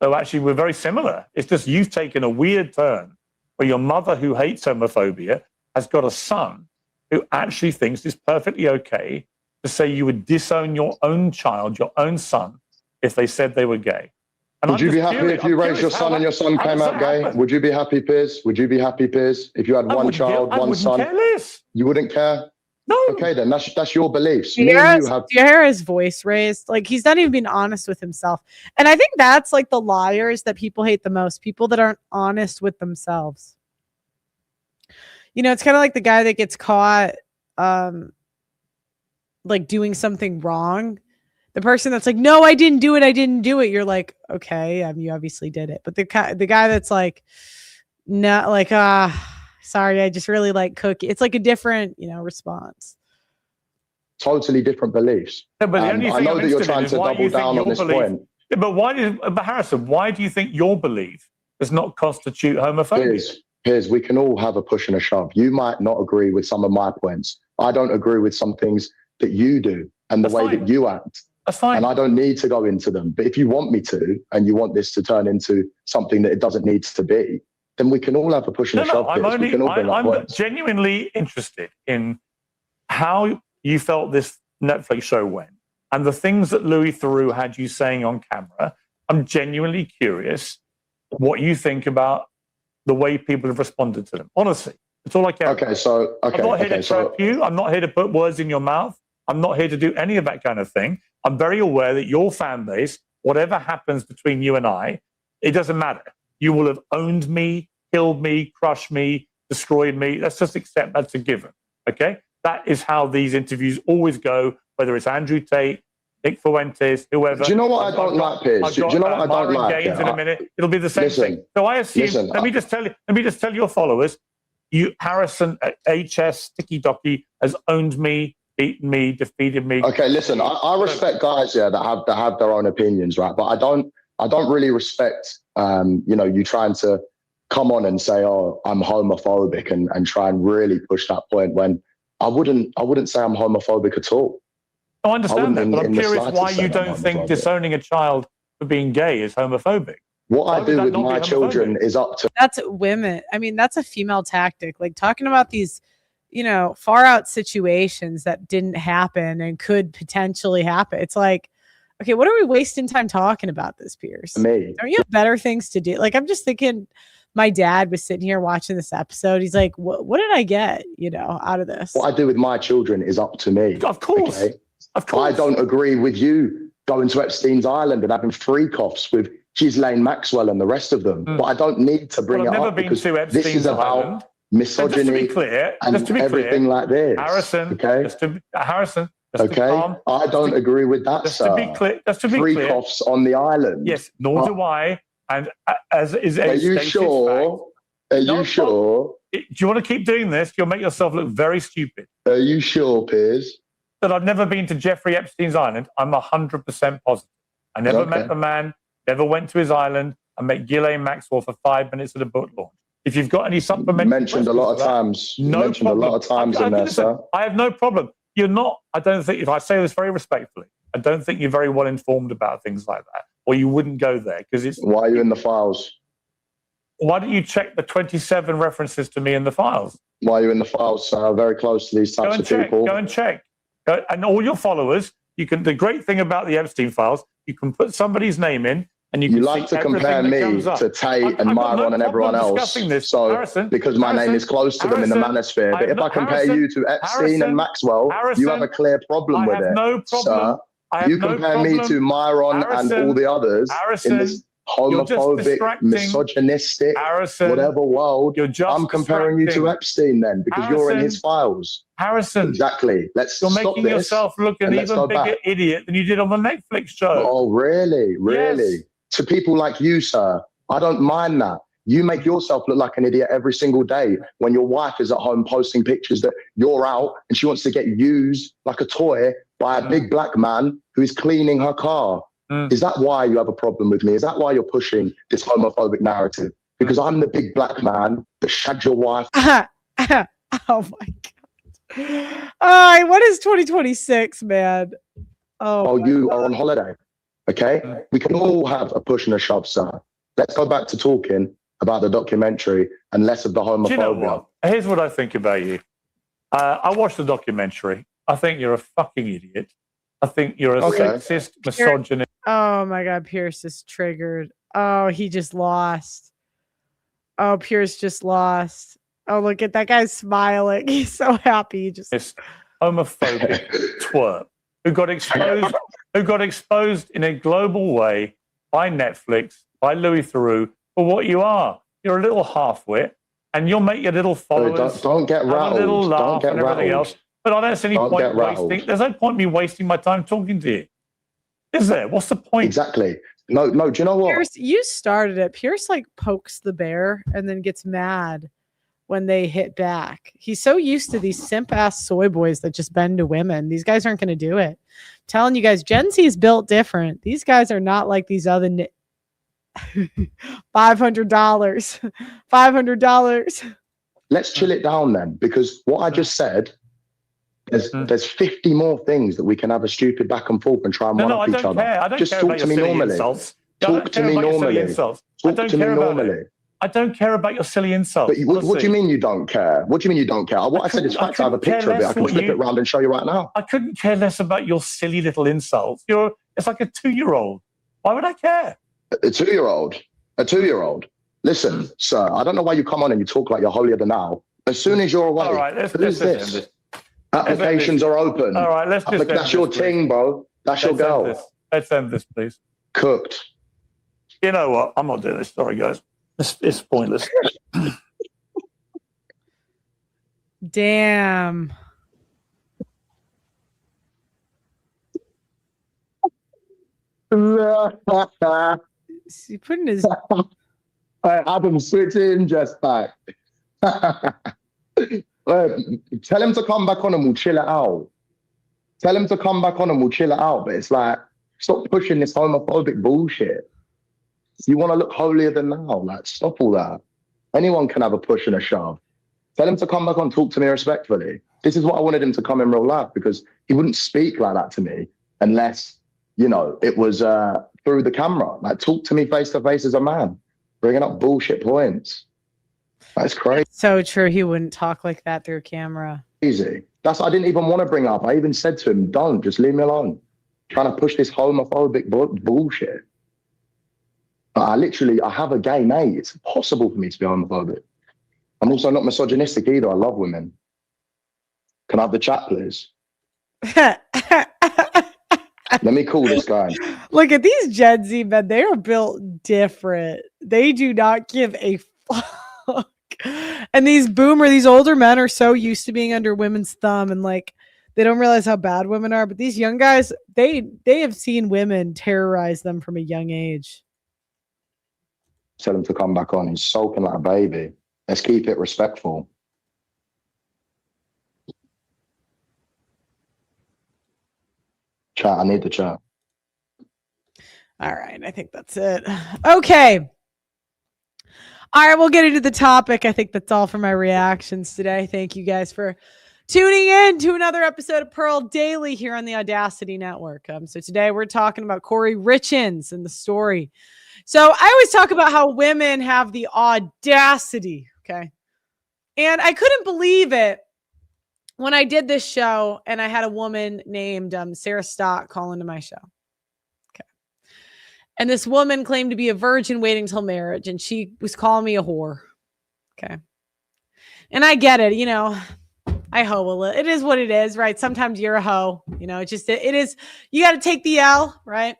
So actually, we're very similar. It's just you've taken a weird turn where your mother, who hates homophobia, has got a son who actually thinks it's perfectly okay to say you would disown your own child, your own son, if they said they were gay. And Would you be happy if you raised your son and your son came out gay? Would you be happy, Piers? Would you be happy, Piers, if you had one child, one son? Care less. You wouldn't care? No. Okay, then that's your beliefs. Do you hear his voice raised? Like, he's not even being honest with himself. And I think that's like the liars that people hate the most, people that aren't honest with themselves. You know, it's kind of like the guy that gets caught like doing something wrong. The person that's like, no, I didn't do it. You're like, okay, you obviously did it. But the guy that's like, no, like, sorry, I just really like cookie. It's like a different, you know, response. Totally different beliefs. Yeah, but the only I thing know I'm that you're interested trying in to is why double you think down your on this belief- point. Yeah, but Harrison, why do you think your belief does not constitute homophobia? Piers, we can all have a push and a shove. You might not agree with some of my points. I don't agree with some things that you do and the way that you act. That's fine. And I don't need to go into them. But if you want me to, and you want this to turn into something that it doesn't need to be, then we can all have a push and a shove. I'm genuinely interested in how you felt this Netflix show went and the things that Louis Theroux had you saying on camera. I'm genuinely curious what you think about the way people have responded to them. Honestly, that's all I care about. I'm not here to trap you. I'm not here to put words in your mouth. I'm not here to do any of that kind of thing. I'm very aware that your fan base, whatever happens between you and I, it doesn't matter. You will have owned me, killed me, crushed me, destroyed me. Let's just accept that's a given. Okay? That is how these interviews always go, whether it's Andrew Tate, Nick Fuentes, whoever. Do you know what I don't like, Piers? Do you know what I don't like? Gaines in a minute. It'll be the same thing. So I assume, let me just tell your followers, Harrison at HS Sticky Docky has owned me, beaten me, defeated me. Okay, listen, I respect guys that have their own opinions, right? But I don't really respect you trying to come on and say, oh, I'm homophobic and try and really push that point when I wouldn't say I'm homophobic at all. I understand that, but I'm curious why you don't think disowning a child for being gay is homophobic. What I do with my children is up to... That's women. I mean, that's a female tactic. Like talking about these, you know, far out situations that didn't happen and could potentially happen. It's like, okay, what are we wasting time talking about this, Piers? Me. Don't you have better things to do? Like, I'm just thinking my dad was sitting here watching this episode. He's like, what did I get, you know, out of this? What I do with my children is up to me. Of course. Okay? Of course. I don't agree with you going to Epstein's Island and having freak-offs with Ghislaine Maxwell and the rest of them. But I don't need to bring it up because this is about misogyny and everything like this. Harrison, okay? Harrison, okay? I don't agree with that, just sir. To be clear, freak-offs on the island. Yes, nor do I. And as is a Are you sure? Are you sure? Do you want to keep doing this? You'll make yourself look very stupid. Are you sure, Piers? That I've never been to Jeffrey Epstein's island. I'm 100% positive. I never met the man, never went to his island. I met Ghislaine Maxwell for 5 minutes at a book launch. If you've got any supplementary mentioned a lot of times. No mentioned problem. a lot of times in there, sir. I have no problem. You're not, I don't think, if I say this very respectfully, I don't think you're very well informed about things like that. Or you wouldn't go there because it's... Why are you in the files? Why don't you check the 27 references to me in the files? Why are you in the files, sir? Very close to these types of people. Go and check. And all your followers, you can. The great thing about the Epstein files, you can put somebody's name in, and you You can like see to compare everything that me comes up. to Tate I've and got no Myron and everyone problem else. discussing this, So Harrison, because my name is close to them in the Harrison, manosphere. I But have if I compare you to Epstein and Maxwell, you have a clear problem with it, sir. You compare me to Myron and all the others in this homophobic, misogynistic, whatever world. I'm comparing you to Epstein then, because you're in his files. Harrison, exactly. Let's you're stop making this yourself look an and let's even go bigger back. idiot than you did on the Netflix show. Oh, really? Really? Yes. To people like you, sir, I don't mind that. You make yourself look like an idiot every single day when your wife is at home posting pictures that you're out and she wants to get used like a toy by a big black man who is cleaning her car. Is that why you have a problem with me? Is that why you're pushing this homophobic narrative? Because I'm the big black man that shagged your wife. Oh my God. All right, what is 2026, man? Oh, you are on holiday. Okay? We can all have a push and a shove, sir. Let's go back to talking about the documentary and less of the homophobia. Do you know what? Here's what I think about you. I watched the documentary. I think you're a fucking idiot. I think you're a sexist, misogynist. Oh my God, Pierce is triggered. Oh, he just lost. Oh, Pierce just lost. Oh, look at that guy smiling. He's so happy. He just homophobic twerp who got exposed in a global way by Netflix, by Louis Theroux, for what you are. You're a little half-wit, and you'll make your little followers don't get have a little rattled. laugh Don't get and everything rattled. else. But I don't see any Don't point get rattled. wasting. There's no point me wasting my time talking to you. Is there? What's the point? Exactly. No. Do you know what? Pierce, you started it. Pierce like pokes the bear and then gets mad when they hit back. He's so used to these simp ass soy boys that just bend to women. These guys aren't going to do it. I'm telling you guys, Gen Z is built different. These guys are not like these other $500. $500. Let's chill it down then, because what I just said, there's 50 more things that we can have a stupid back and forth and try and one up each other. I don't Just care talk about to your me silly normally. insults. Talk to me normally. Talk to me normally. I don't care about your silly insults. But what do you mean you don't care? What do you mean you don't care? What I said is facts. I have a picture of it. I can flip it around and show you right now. I couldn't care less about your silly little insults. It's like a 2-year-old. Why would I care? A 2-year-old? A 2-year-old? Listen, sir, I don't know why you come on and you talk like you're holier than thou. As soon as you're away, all right, let's who's this? Applications are open. All right, let's just end that's your this, ting, bro. That's your girl. Let's end this, please. Cooked. You know what? I'm not doing this. Sorry, guys. It's pointless. Damn. He put in his. Adam, switch in just back. Tell him to come back on and we'll chill it out. Tell him to come back on and we'll chill it out. But it's like, stop pushing this homophobic bullshit. You want to look holier than thou. Like, stop all that. Anyone can have a push and a shove. Tell him to come back on, talk to me respectfully. This is what I wanted him to come in real life, because he wouldn't speak like that to me unless, it was through the camera. Like, talk to me face to face as a man, bringing up bullshit points. That's crazy. So true. He wouldn't talk like that through camera. Easy. I didn't even want to bring up. I even said to him, don't, just leave me alone. Trying to push this homophobic bullshit. I have a gay mate. It's impossible for me to be homophobic. I'm also not misogynistic either. I love women. Can I have the chat, please? Let me call this guy. Look at these Gen Z men. They are built different. They do not give a fuck. And these older men are so used to being under women's thumb, and like they don't realize how bad women are. But these young guys, they have seen women terrorize them from a young age. Tell him to come back on. He's sulking like a baby. Let's keep it respectful. Chat, I need the chat. All right, I think that's it. Okay. All right, we'll get into the topic. I think that's all for my reactions today. Thank you guys for tuning in to another episode of Pearl Daily here on the Audacity Network. So today we're talking about Corey Richins and the story. So I always talk about how women have the audacity, okay? And I couldn't believe it when I did this show and I had a woman named Sarah Stott call into my show. Okay. And this woman claimed to be a virgin waiting till marriage, and she was calling me a whore. Okay. And I get it, I hoe a little. It is what it is, right? Sometimes you're a hoe, it is, you got to take the L, right?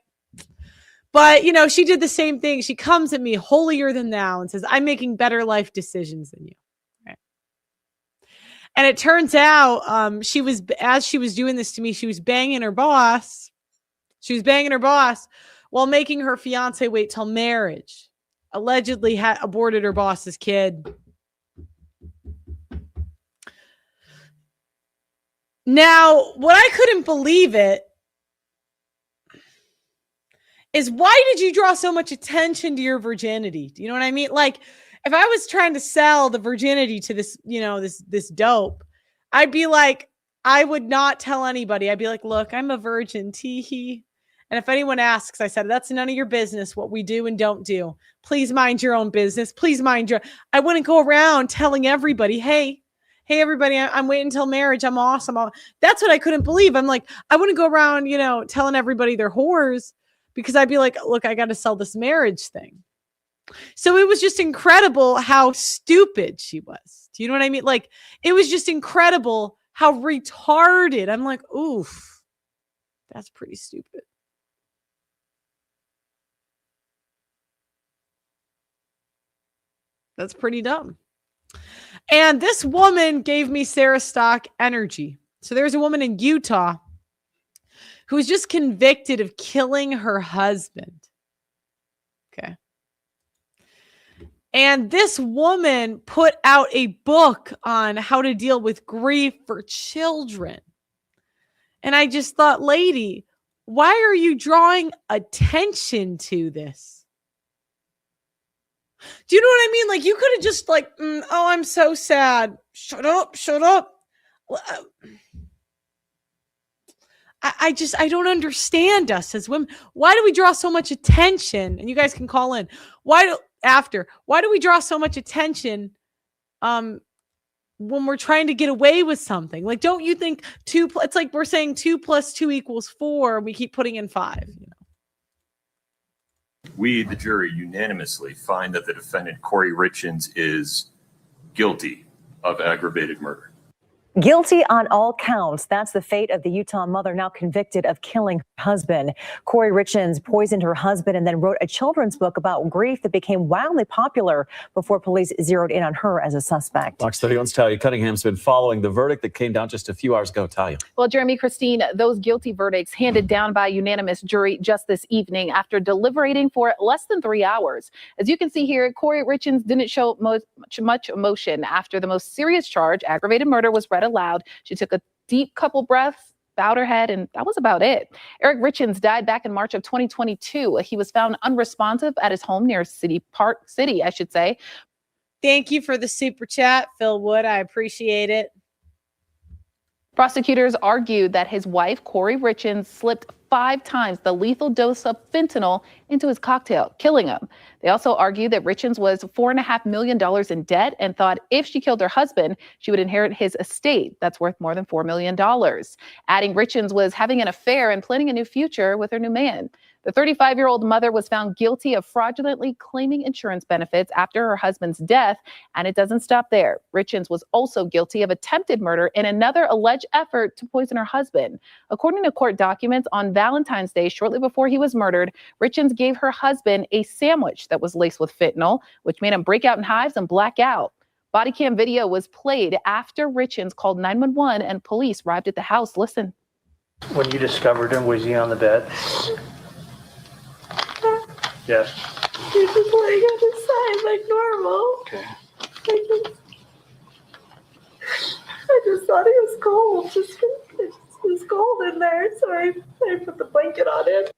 But, she did the same thing. She comes at me holier than thou and says, I'm making better life decisions than you. Right? And it turns out as she was doing this to me, she was banging her boss. She was banging her boss while making her fiance wait till marriage. Allegedly had aborted her boss's kid. Now, what I couldn't believe it is, why did you draw so much attention to your virginity? Do you know what I mean? Like, if I was trying to sell the virginity to this, this dope, I'd be like, I would not tell anybody. I'd be like, look, I'm a virgin, tee-hee. And if anyone asks, I said, that's none of your business what we do and don't do. Please mind your own business. Please mind your... I wouldn't go around telling everybody, hey, everybody, I'm waiting until marriage. I'm awesome. That's what I couldn't believe. I'm like, I wouldn't go around, telling everybody they're whores, because I'd be like, look, I got to sell this marriage thing. So it was just incredible how stupid she was. Do you know what I mean? Like, it was just incredible how retarded. I'm like, oof, that's pretty stupid. That's pretty dumb. And this woman gave me Sarah Stock energy. So there's a woman in Utah who was just convicted of killing her husband. Okay. And this woman put out a book on how to deal with grief for children. And I just thought, lady, why are you drawing attention to this? Do you know what I mean? Like, you could have just like, oh, I'm so sad. Shut up. I don't understand us as women. Why do we draw so much attention? And you guys can call in. Why do we draw so much attention when we're trying to get away with something? Like, don't you think it's like we're saying 2 + 2 = 4. And we keep putting in 5, We, the jury, unanimously find that the defendant, Corey Richins, is guilty of aggravated murder. Guilty on all counts. That's the fate of the Utah mother now convicted of killing her husband. Corey Richins poisoned her husband and then wrote a children's book about grief that became wildly popular before police zeroed in on her as a suspect. Fox 31's Talia Cunningham's been following the verdict that came down just a few hours ago. Talia. Well, Jeremy, Christine, those guilty verdicts handed down by a unanimous jury just this evening after deliberating for less than 3 hours. As you can see here, Corey Richins didn't show much emotion after the most serious charge, aggravated murder, was read aloud. She took a deep couple breaths, bowed her head, and that was about it. Eric Richins died back in March of 2022. He was found unresponsive at his home near Park City, I should say. Thank you for the super chat, Phil Wood. I appreciate it. Prosecutors argued that his wife, Corey Richins, slipped 5 times the lethal dose of fentanyl into his cocktail, killing him. They also argued that Richins was $4.5 million in debt and thought if she killed her husband, she would inherit his estate that's worth more than $4 million. Adding Richins was having an affair and planning a new future with her new man. The 35-year-old mother was found guilty of fraudulently claiming insurance benefits after her husband's death, and it doesn't stop there. Richins was also guilty of attempted murder in another alleged effort to poison her husband. According to court documents, on Valentine's Day, shortly before he was murdered, Richins gave her husband a sandwich that was laced with fentanyl, which made him break out in hives and black out. Body cam video was played after Richins called 911 and police arrived at the house. Listen. When you discovered him, was he on the bed? Yes. He was just laying on his side like normal. Okay. I just thought he was cold. It was cold in there, so I put the blanket on him.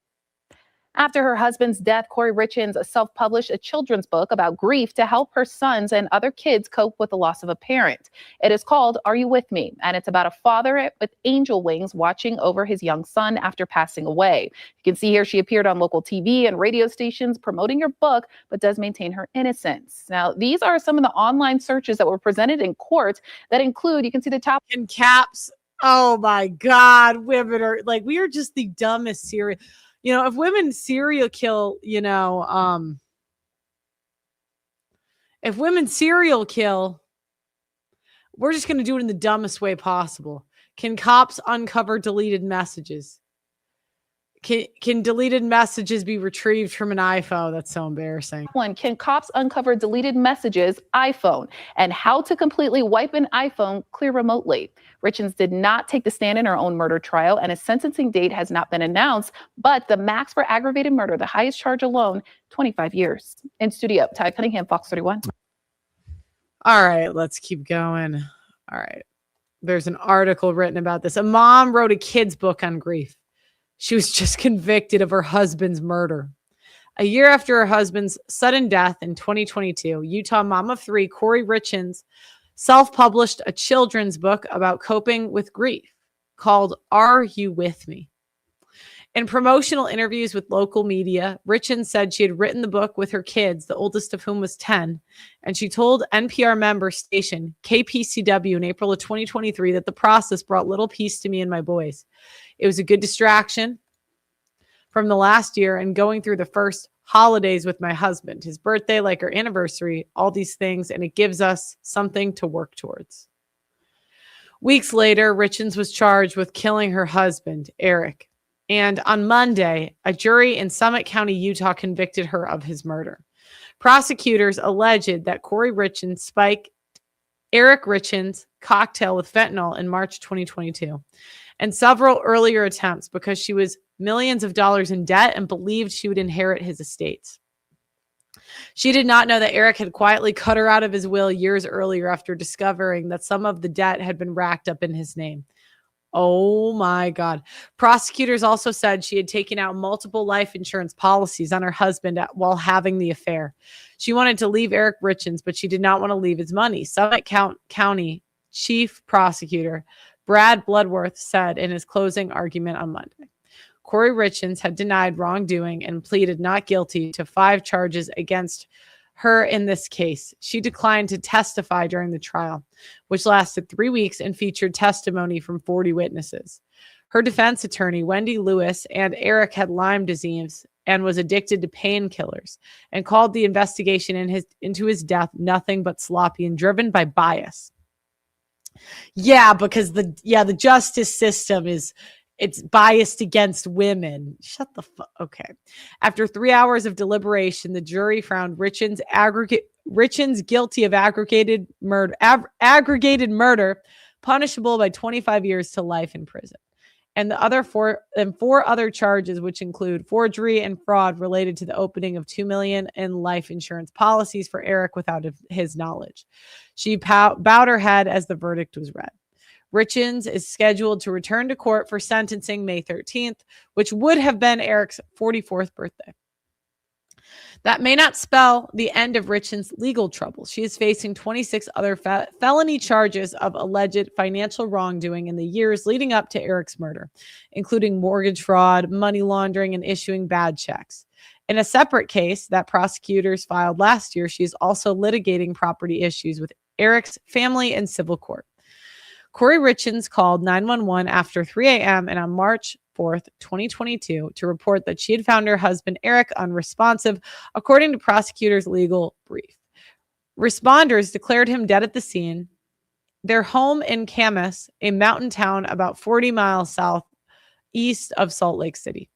After her husband's death, Corey Richins self-published a children's book about grief to help her sons and other kids cope with the loss of a parent. It is called Are You With Me? And it's about a father with angel wings watching over his young son after passing away. You can see here she appeared on local TV and radio stations promoting her book, but does maintain her innocence. Now, these are some of the online searches that were presented in court that include, you can see the top in caps. Oh my God, women are like, we are just the dumbest serious. You know, if women serial kill, if women serial kill, we're just going to do it in the dumbest way possible. Can cops uncover deleted messages? Can deleted messages be retrieved from an iPhone? That's so embarrassing. One, can cops uncover deleted messages, iPhone, and how to completely wipe an iPhone clear remotely? Richins did not take the stand in her own murder trial, and a sentencing date has not been announced, but the max for aggravated murder, the highest charge alone, 25 years. In studio, Ty Cunningham, Fox 31. All right, let's keep going. All right. There's an article written about this. A mom wrote a kid's book on grief. She was just convicted of her husband's murder. A year after her husband's sudden death in 2022, Utah mom of 3, Corey Richins, self-published a children's book about coping with grief called Are You With Me? In promotional interviews with local media, Richins said she had written the book with her kids, the oldest of whom was 10, and she told NPR member station KPCW in April of 2023 that the process brought little peace to me and my boys. It was a good distraction from the last year and going through the first holidays with my husband, his birthday, like our anniversary, all these things, and it gives us something to work towards. Weeks later, Richins was charged with killing her husband, Eric. And on Monday, a jury in Summit County, Utah, convicted her of his murder. Prosecutors alleged that Corey Richins spiked Eric Richins' cocktail with fentanyl in March 2022, and several earlier attempts because she was millions of dollars in debt and believed she would inherit his estates. She did not know that Eric had quietly cut her out of his will years earlier after discovering that some of the debt had been racked up in his name. Oh my God. Prosecutors also said she had taken out multiple life insurance policies on her husband while having the affair. She wanted to leave Eric Richins, but she did not want to leave his money. Summit County Chief Prosecutor Brad Bloodworth said in his closing argument on Monday. Corey Richins had denied wrongdoing and pleaded not guilty to 5 charges against her in this case. She declined to testify during the trial, which lasted 3 weeks and featured testimony from 40 witnesses. Her defense attorney, Wendy Lewis, and Eric had Lyme disease and was addicted to painkillers and called the investigation into his death nothing but sloppy and driven by bias. Yeah, because the justice system it's biased against women. Shut the fuck. Okay. After 3 hours of deliberation, the jury found Richins guilty of aggregated murder, punishable by 25 years to life in prison. And the other 4 other charges, which include forgery and fraud related to the opening of $2 million in life insurance policies for Eric without his knowledge. She bowed her head as the verdict was read. Richins is scheduled to return to court for sentencing May 13th, which would have been Eric's 44th birthday. That may not spell the end of Richins' legal troubles. She is facing 26 other felony charges of alleged financial wrongdoing in the years leading up to Eric's murder, including mortgage fraud, money laundering, and issuing bad checks. In a separate case that prosecutors filed last year, she is also litigating property issues with Eric's family in civil court. Corey Richins called 911 after 3 a.m. and on March 4th, 2022, to report that she had found her husband, Eric, unresponsive, according to prosecutors' legal brief. Responders declared him dead at the scene. Their home in Camas, a mountain town about 40 miles southeast of Salt Lake City.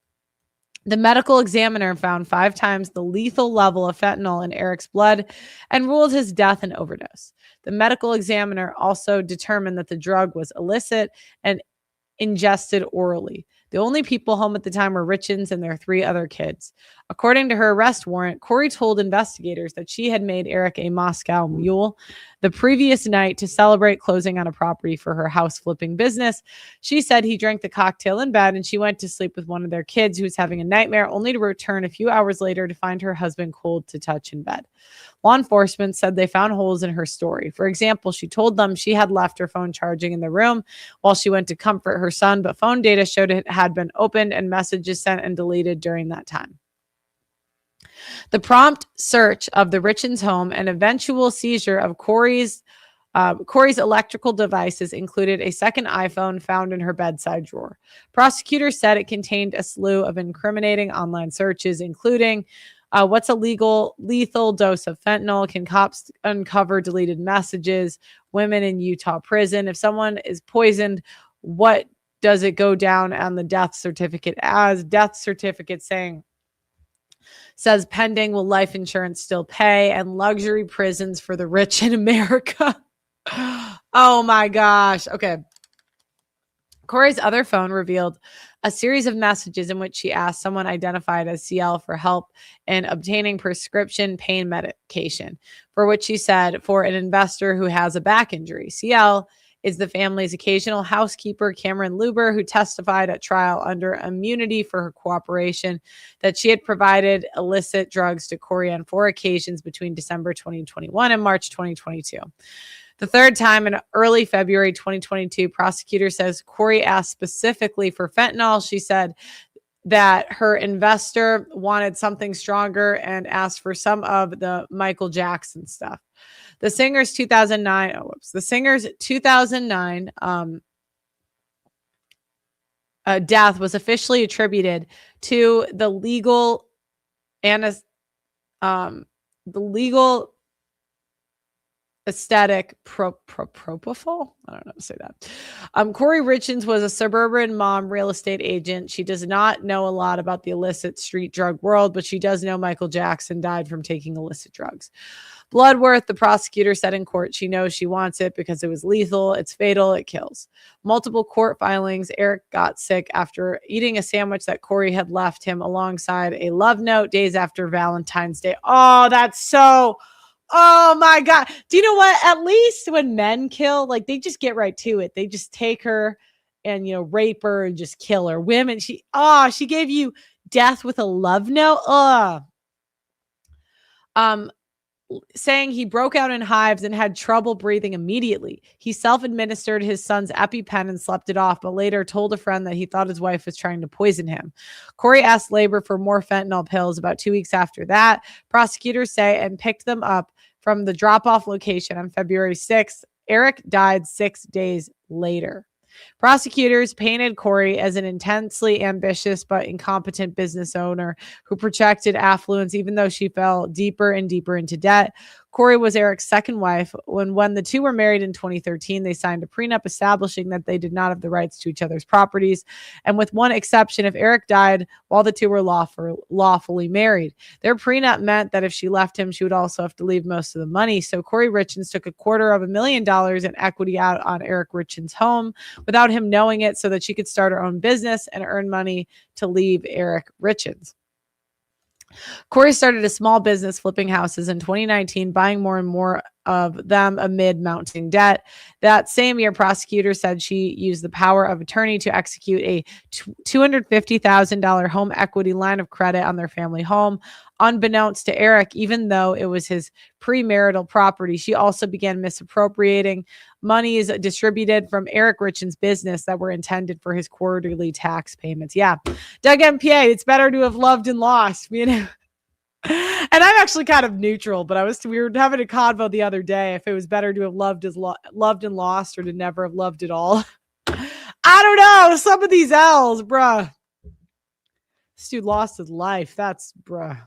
The medical examiner found 5 times the lethal level of fentanyl in Eric's blood and ruled his death an overdose. The medical examiner also determined that the drug was illicit and ingested orally. The only people home at the time were Richins and their 3 other kids. According to her arrest warrant, Corey told investigators that she had made Eric a Moscow Mule the previous night to celebrate closing on a property for her house flipping business. She said he drank the cocktail in bed and she went to sleep with one of their kids who was having a nightmare, only to return a few hours later to find her husband cold to touch in bed. Law enforcement said they found holes in her story. For example, she told them she had left her phone charging in the room while she went to comfort her son, but phone data showed it had been opened and messages sent and deleted during that time. The prompt search of the Richins home and eventual seizure of Corey's Corey's electrical devices included a second iPhone found in her bedside drawer. Prosecutors said it contained a slew of incriminating online searches, including what's a lethal dose of fentanyl? Can cops uncover deleted messages? Women in Utah prison. If someone is poisoned, what does it go down on the death certificate as? Death certificate says pending, will life insurance still pay? And luxury prisons for the rich in America. Oh my gosh. Okay. Corey's other phone revealed a series of messages in which she asked someone identified as CL for help in obtaining prescription pain medication, for which she said for an investor who has a back injury. CL is the family's occasional housekeeper, Cameron Luber, who testified at trial under immunity for her cooperation that she had provided illicit drugs to Corey on 4 occasions between December 2021 and March 2022. The third time in early February 2022, prosecutor says Corey asked specifically for fentanyl. She said that her investor wanted something stronger and asked for some of the Michael Jackson stuff. The singer's 2009 death was officially attributed to the legal aesthetic propofol. I don't know how to say that. Corey Richins was a suburban mom real estate agent. She does not know a lot about the illicit street drug world, but she does know Michael Jackson died from taking illicit drugs. Bloodworth, the prosecutor said in court, she knows she wants it because it was lethal, it's fatal, it kills. Multiple court filings. Eric got sick after eating a sandwich that Corey had left him alongside a love note days after Valentine's Day. Oh, that's so... Oh my God. Do you know what? At least when men kill, like they just get right to it. They just take her and, rape her and just kill her. Women, she gave you death with a love note. Saying he broke out in hives and had trouble breathing immediately. He self-administered his son's EpiPen and slept it off, but later told a friend that he thought his wife was trying to poison him. Corey asked labor for more fentanyl pills about 2 weeks after that, prosecutors say, and picked them up from the drop-off location on February 6th. Eric died 6 days later. Prosecutors painted Corey as an intensely ambitious but incompetent business owner who projected affluence even though she fell deeper and deeper into debt. Corey was Eric's second wife. When the two were married in 2013, they signed a prenup establishing that they did not have the rights to each other's properties. And with one exception, if Eric died while the two were lawfully married. Their prenup meant that if she left him, she would also have to leave most of the money. So Corey Richins took $250,000 in equity out on Eric Richins' home without him knowing it so that she could start her own business and earn money to leave Eric Richins. Corey started a small business flipping houses in 2019, buying more and more of them amid mounting debt. That same year, prosecutors said she used the power of attorney to execute a $250,000 home equity line of credit on their family home. Unbeknownst to Eric, even though it was his premarital property, she also began misappropriating monies distributed from Eric Richins' business that were intended for his quarterly tax payments. Yeah, Doug MPA, it's better to have loved and lost, And I'm actually kind of neutral, but we were having a convo the other day if it was better to have loved and lost or to never have loved at all. I don't know. Some of these L's, bruh. This dude lost his life. That's bruh.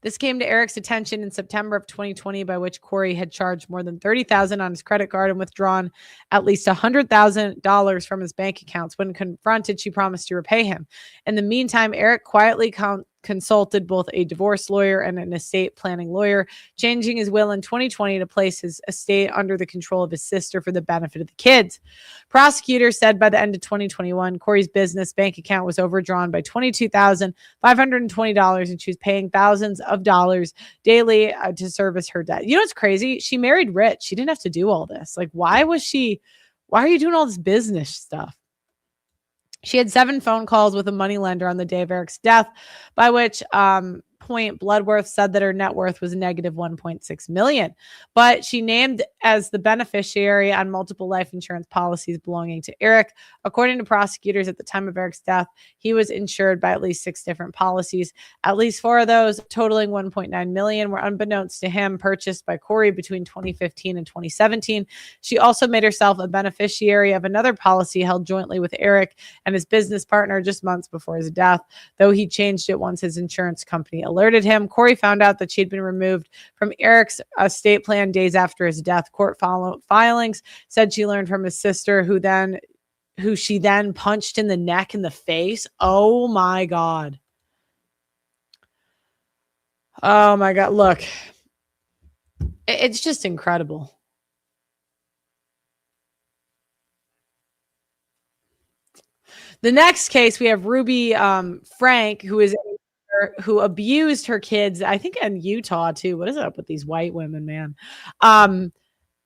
This came to Eric's attention in September of 2020, by which Corey had charged more than $30,000 on his credit card and withdrawn at least $100,000 from his bank accounts. When confronted, she promised to repay him. In the meantime, Eric quietly consulted both a divorce lawyer and an estate planning lawyer, changing his will in 2020 to place his estate under the control of his sister for the benefit of the kids. Prosecutors said by the end of 2021, Corey's business bank account was overdrawn by $22,520, and she was paying thousands of dollars daily to service her debt. You know what's crazy? She married rich. She didn't have to do all this. Like, why are you doing all this business stuff? She had 7 phone calls with a moneylender on the day of Eric's death, by which point, Bloodworth said that her net worth was negative 1.6 million, but she named as the beneficiary on multiple life insurance policies belonging to Eric. According to prosecutors, at the time of Eric's death, he was insured by at least 6 different policies. At least 4 of those, totaling 1.9 million, were unbeknownst to him purchased by Corey between 2015 and 2017. She also made herself a beneficiary of another policy held jointly with Eric and his business partner just months before his death, though he changed it once his insurance company alerted him. Corey found out that she had been removed from Eric's estate plan days after his death. Court filings said she learned from his sister, who she then punched in the neck and the face. Oh my God. Oh my God. Look, it's just incredible. The next case, we have Ruby Frank, who abused her kids, I think in Utah too. What is up with these white women, man?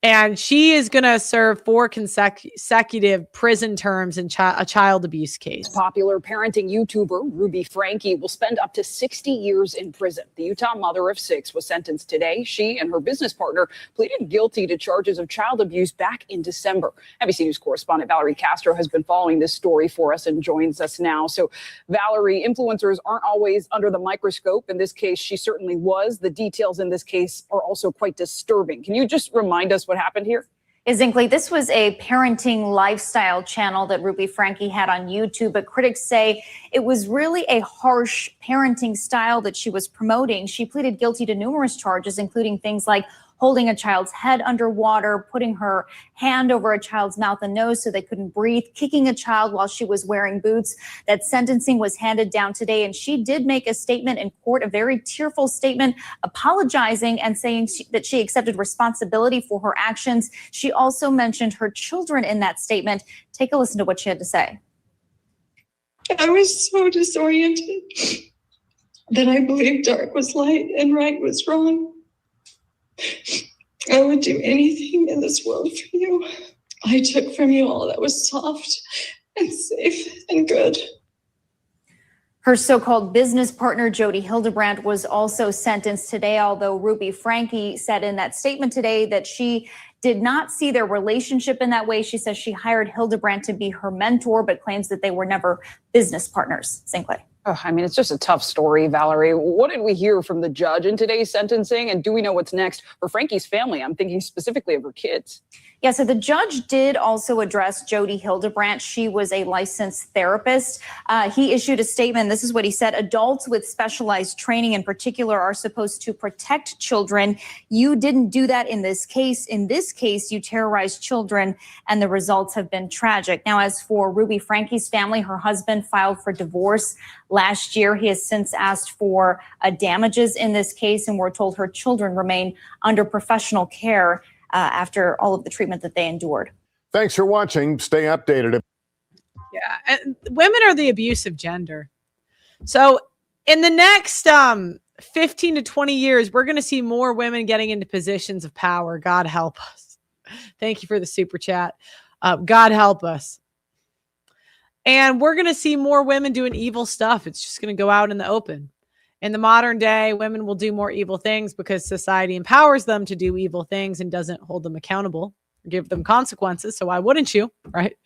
And she is going to serve 4 consecutive prison terms in a child abuse case. Popular parenting YouTuber Ruby Franke will spend up to 60 years in prison. The Utah mother of 6 was sentenced today. She and her business partner pleaded guilty to charges of child abuse back in December. NBC News correspondent Valerie Castro has been following this story for us and joins us now. So, Valerie, influencers aren't always under the microscope. In this case, she certainly was. The details in this case are also quite disturbing. Can you just remind us what happened here? Zinkley, this was a parenting lifestyle channel that Ruby Franke had on YouTube, but critics say it was really a harsh parenting style that she was promoting. She pleaded guilty to numerous charges, including things like holding a child's head underwater, putting her hand over a child's mouth and nose so they couldn't breathe, kicking a child while she was wearing boots. That sentencing was handed down today, and she did make a statement in court, a very tearful statement, apologizing and saying that she accepted responsibility for her actions. She also mentioned her children in that statement. Take a listen to what she had to say. I was so disoriented that I believed dark was light and right was wrong. I would do anything in this world for you. I took from you all that was soft and safe and good. Her so-called business partner, Jody Hildebrandt, was also sentenced today, although Ruby Franke said in that statement today that she did not see their relationship in that way. She says she hired Hildebrandt to be her mentor, but claims that they were never business partners. Zinkley. Oh, I mean, it's just a tough story, Valerie. What did we hear from the judge in today's sentencing? And do we know what's next for Franke's family? I'm thinking specifically of her kids. Yeah, so the judge did also address Jody Hildebrandt. She was a licensed therapist. He issued a statement. This is what he said. Adults with specialized training in particular are supposed to protect children. You didn't do that in this case. In this case, you terrorized children, and the results have been tragic. Now, as for Ruby Franke's family, her husband filed for divorce last year. He has since asked for damages in this case, and we're told her children remain under professional care after all of the treatment that they endured. Thanks for watching. Stay updated. Yeah, and women are the abusive gender. So in the next 15 to 20 years, we're going to see more women getting into positions of power. God help us. Thank you for the super chat. God help us. And we're going to see more women doing evil stuff. It's just going to go out in the open. In the modern day, women will do more evil things because society empowers them to do evil things and doesn't hold them accountable or give them consequences. So why wouldn't you, right?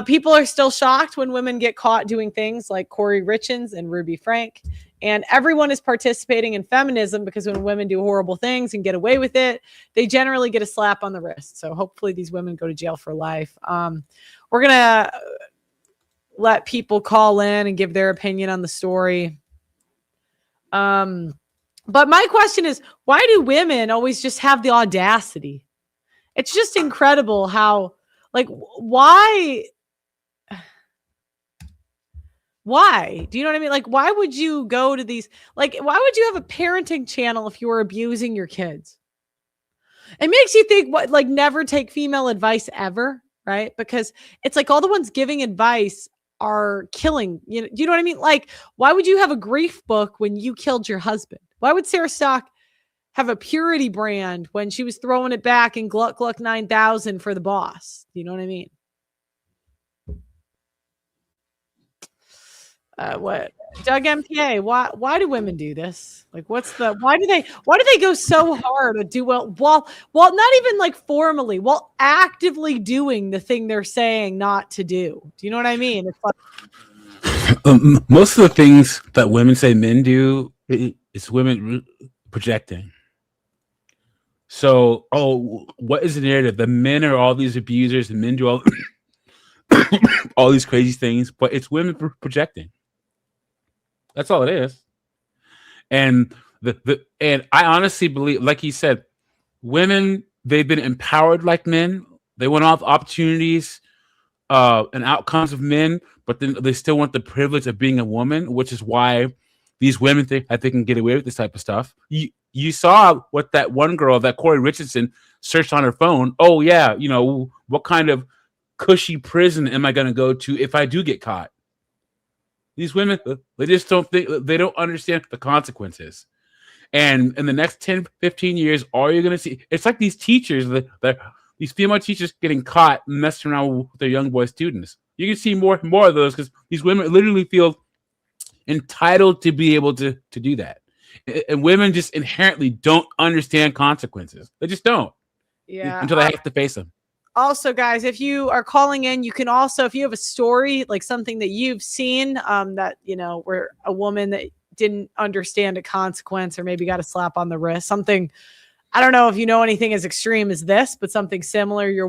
People are still shocked when women get caught doing things like Corey Richins and Ruby Frank. And everyone is participating in feminism because when women do horrible things and get away with it, they generally get a slap on the wrist. So hopefully these women go to jail for life. We're going to let people call in and give their opinion on the story. But my question is, why do women always just have the audacity? It's just incredible how, like, why? Do you know what I mean? Like, why would you go to these, like, why would you have a parenting channel if you were abusing your kids? It makes you think, what, like, never take female advice ever, right? Because it's like all the ones giving advice are killing, you know, do you know what I mean? Like, why would you have a grief book when you killed your husband? Why would Sarah Stock have a purity brand when she was throwing it back in Gluck Gluck 9000 for the boss? You know what I mean? What? Doug MPA, why do women do this? Like, why do they go so hard to do while not even like formally, while actively doing the thing they're saying not to do? Do you know what I mean? It's like, most of the things that women say men do is women projecting. So, what is the narrative? The men are all these abusers, and men do all these crazy things, but it's women projecting. That's all it is. And and I honestly believe, like he said, women, they've been empowered like men. They want all the opportunities and outcomes of men, but then they still want the privilege of being a woman, which is why these women think that they can get away with this type of stuff. You saw what that one girl, that Corey Richardson, searched on her phone. Oh yeah, what kind of cushy prison am I going to go to if I do get caught? These women, they just don't think, they don't understand the consequences. And in the next 10, 15 years, all you're going to see, it's like these teachers, these female teachers getting caught messing around with their young boy students. You can see more and more of those because these women literally feel entitled to be able to do that. And women just inherently don't understand consequences. They just don't. Yeah. Until they have to face them. Also, guys, if you are calling in, you can also, if you have a story, like something that you've seen that, where a woman that didn't understand a consequence or maybe got a slap on the wrist, something, I don't know if you know anything as extreme as this, but something similar, you're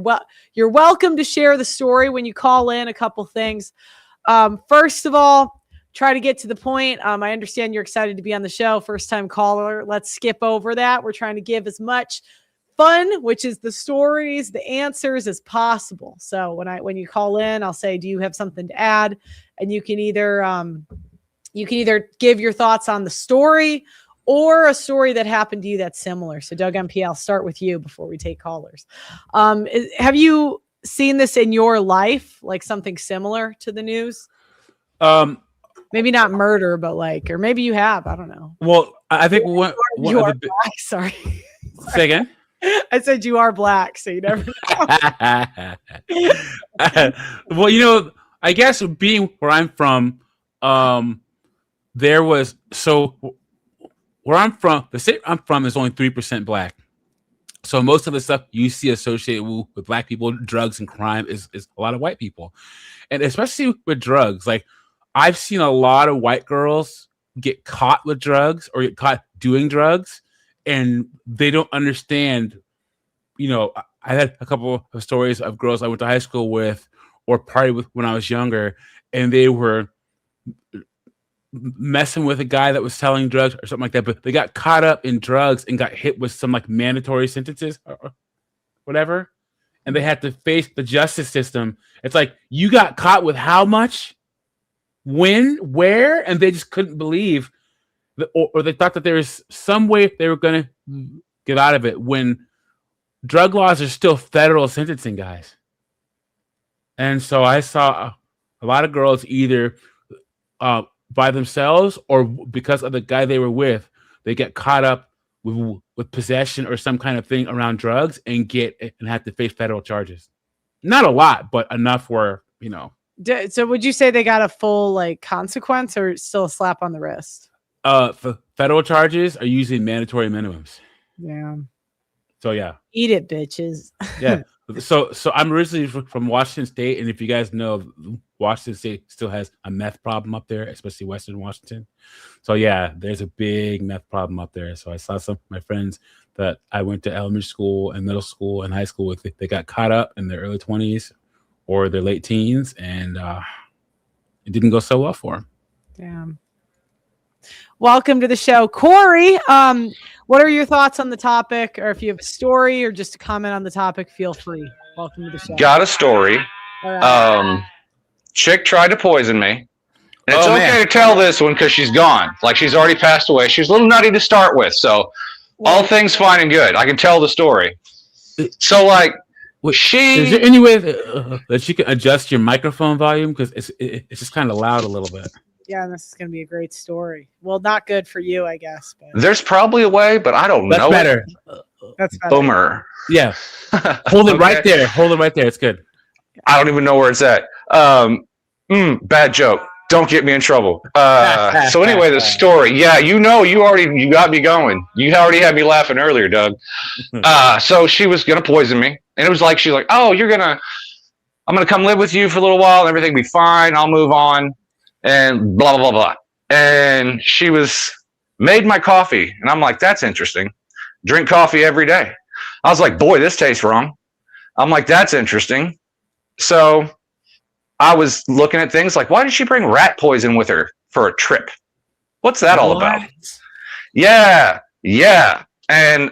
welcome to share the story when you call in. A couple things. First of all, try to get to the point. I understand you're excited to be on the show. First time caller. Let's skip over that. We're trying to give as much fun, which is the stories, the answers as possible. So when you call in, I'll say, do you have something to add? And you can either give your thoughts on the story or a story that happened to you that's similar. So Doug MP, I'll start with you before we take callers. Have you seen this in your life, like something similar to the news? Maybe not murder, but or maybe you have, I don't know. Well, I think you are black. Sorry. Say again. I said you are black, so you never know. Well, I guess being where I'm from, where I'm from, the state I'm from is only 3% black. So most of the stuff you see associated with black people, drugs and crime is a lot of white people. And especially with drugs, like I've seen a lot of white girls get caught with drugs or get caught doing drugs, and they don't understand. I had a couple of stories of girls I went to high school with or partied with when I was younger, and they were messing with a guy that was selling drugs or something like that, but they got caught up in drugs and got hit with some mandatory sentences or whatever, and they had to face the justice system. It's like, you got caught with how much, when, where, and they just couldn't believe or they thought that there was some way they were going to get out of it, when drug laws are still federal sentencing, guys. And so I saw a lot of girls either by themselves or because of the guy they were with, they get caught up with possession or some kind of thing around drugs and have to face federal charges. Not a lot, but enough where, So would you say they got a full consequence or still a slap on the wrist? For federal charges are usually mandatory minimums. Yeah. So yeah. Eat it, bitches. Yeah. So I'm originally from Washington State, and if you guys know, Washington State still has a meth problem up there, especially Western Washington. So yeah, there's a big meth problem up there. So I saw some of my friends that I went to elementary school and middle school and high school with. They got caught up in their early 20s or their late teens, and it didn't go so well for them. Damn. Welcome to the show, Corey. What are your thoughts on the topic, or if you have a story or just a comment on the topic, feel free. Welcome to the show. Got a story. Right. Chick tried to poison me. And it's okay to tell this one because she's gone. Like, she's already passed away. She's a little nutty to start with. So all things fine and good. I can tell the story. So is there any way that you can adjust your microphone volume? Because it's just kind of loud a little bit. Yeah, and this is going to be a great story. Well, not good for you, I guess. But there's probably a way, but I don't know. Better. That's better. Boomer. Yeah. Hold it right there. Hold it right there. It's good. I don't even know where it's at. Bad joke. Don't get me in trouble. So anyway, the story. Yeah, you got me going. You already had me laughing earlier, Doug. So she was gonna poison me, and it was like she's like, "Oh, I'm gonna come live with you for a little while, and everything will be fine. I'll move on," and blah blah blah blah. And she made my coffee, and I'm like, "That's interesting. Drink coffee every day." I was like, "Boy, this tastes wrong." I'm like, "That's interesting." So I was looking at things like, why did she bring rat poison with her for a trip? What's that all about? Yeah. And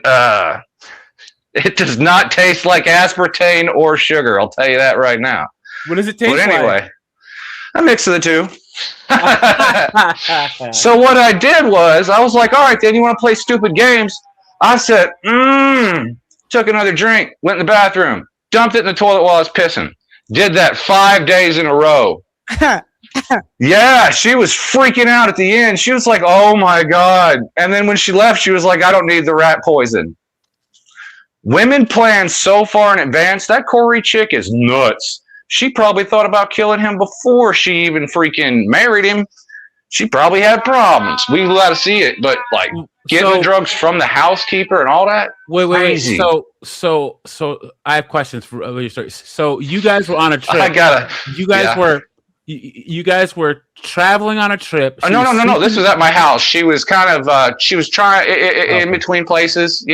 it does not taste like aspartame or sugar. I'll tell you that right now. What does it taste like? But anyway, a mix of the two. So what I did was, I was like, all right, then you want to play stupid games? I said, took another drink, went in the bathroom, dumped it in the toilet while I was pissing. Did that 5 days in a row. Yeah, she was freaking out at the end. She was like, oh my God. And then when she left, she was like, I don't need the rat poison. Women plan so far in advance. That Corey chick is nuts. She probably thought about killing him before she even freaking married him. She probably had problems. We got to see it, but like getting the drugs from the housekeeper and all that. Wait. Crazy. So I have questions for your story. So you guys were on a trip. You guys were traveling on a trip. No. This was at my house. She was kind of she was trying in between places,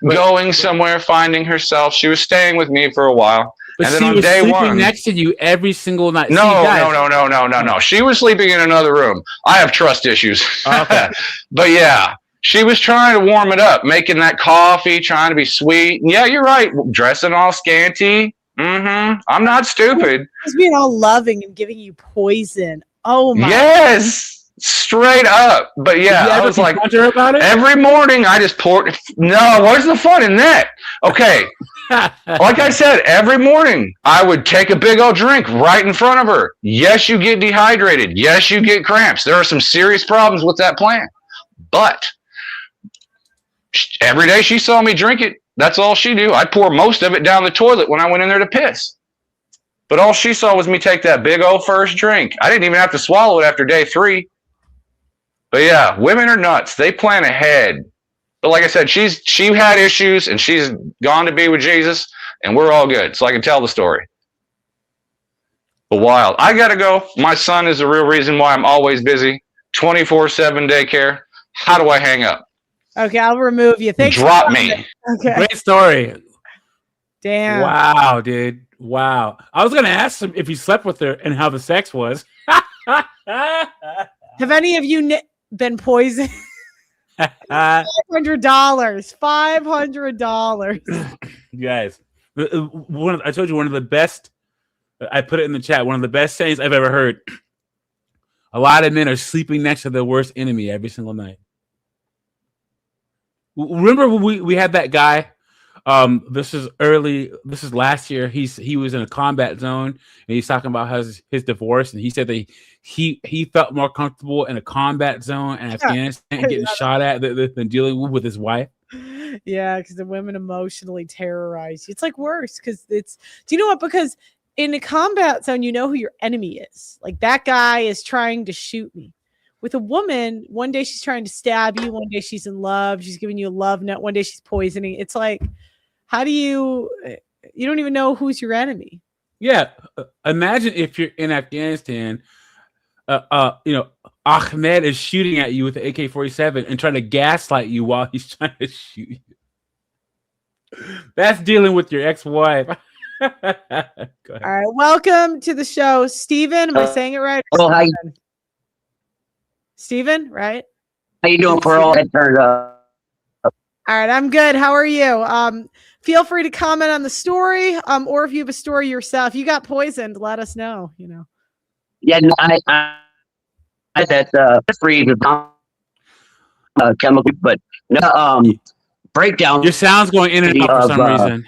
going somewhere, finding herself. She was staying with me for a while. But and then she on was day sleeping one, next to you every single night. No. She was sleeping in another room. I have trust issues. Okay. But yeah, she was trying to warm it up, making that coffee, trying to be sweet. And yeah, you're right. Dressing all scanty. I'm not stupid. Just being all loving and giving you poison. Oh my. Yes. Straight up. But yeah, I was like, about it? Every morning I just poured. No, where's the fun in that? Okay. Like I said, every morning I would take a big old drink right in front of her. Yes, you get dehydrated. Yes, you get cramps. There are some serious problems with that plan. But every day she saw me drink it. That's all she do. I'd pour most of it down the toilet when I went in there to piss. But all she saw was me take that big old first drink. I didn't even have to swallow it after day 3. But yeah, women are nuts. They plan ahead. But like I said, she had issues and she's gone to be with Jesus and we're all good. So I can tell the story. But wild. I got to go. My son is the real reason why I'm always busy. 24/7 daycare. How do I hang up? Okay, I'll remove you. Thanks. Drop me. Okay. Great story. Damn. Wow, dude. Wow. I was going to ask him if he slept with her and how the sex was. Have any of you been poisoned? $500. $500. Guys, I told you one of the best. I put it in the chat. One of the best sayings I've ever heard. A lot of men are sleeping next to their worst enemy every single night. Remember when we had that guy? This is last year. He was in a combat zone and he's talking about his divorce, and he said that he felt more comfortable in a combat zone in Afghanistan getting shot at than dealing with his wife. Yeah, because the women emotionally terrorize you. It's like worse because do you know what? Because in a combat zone, you know who your enemy is. Like that guy is trying to shoot me. With a woman, one day she's trying to stab you, one day she's in love, she's giving you a love note, one day she's poisoning. It's like, how do you don't even know who's your enemy? Yeah. Imagine if you're in Afghanistan, Ahmed is shooting at you with the AK-47 and trying to gaslight you while he's trying to shoot you. That's dealing with your ex-wife. Go ahead. All right. Welcome to the show, Steven. Am I saying it right? Oh, hi. Steven, right? How you doing, Pearl? It turned up. All right, I'm good. How are you? Feel free to comment on the story, or if you have a story yourself. You got poisoned, let us know. Yeah, no, I that free chemical, but no breakdown. Your sound's going in and out for some reason.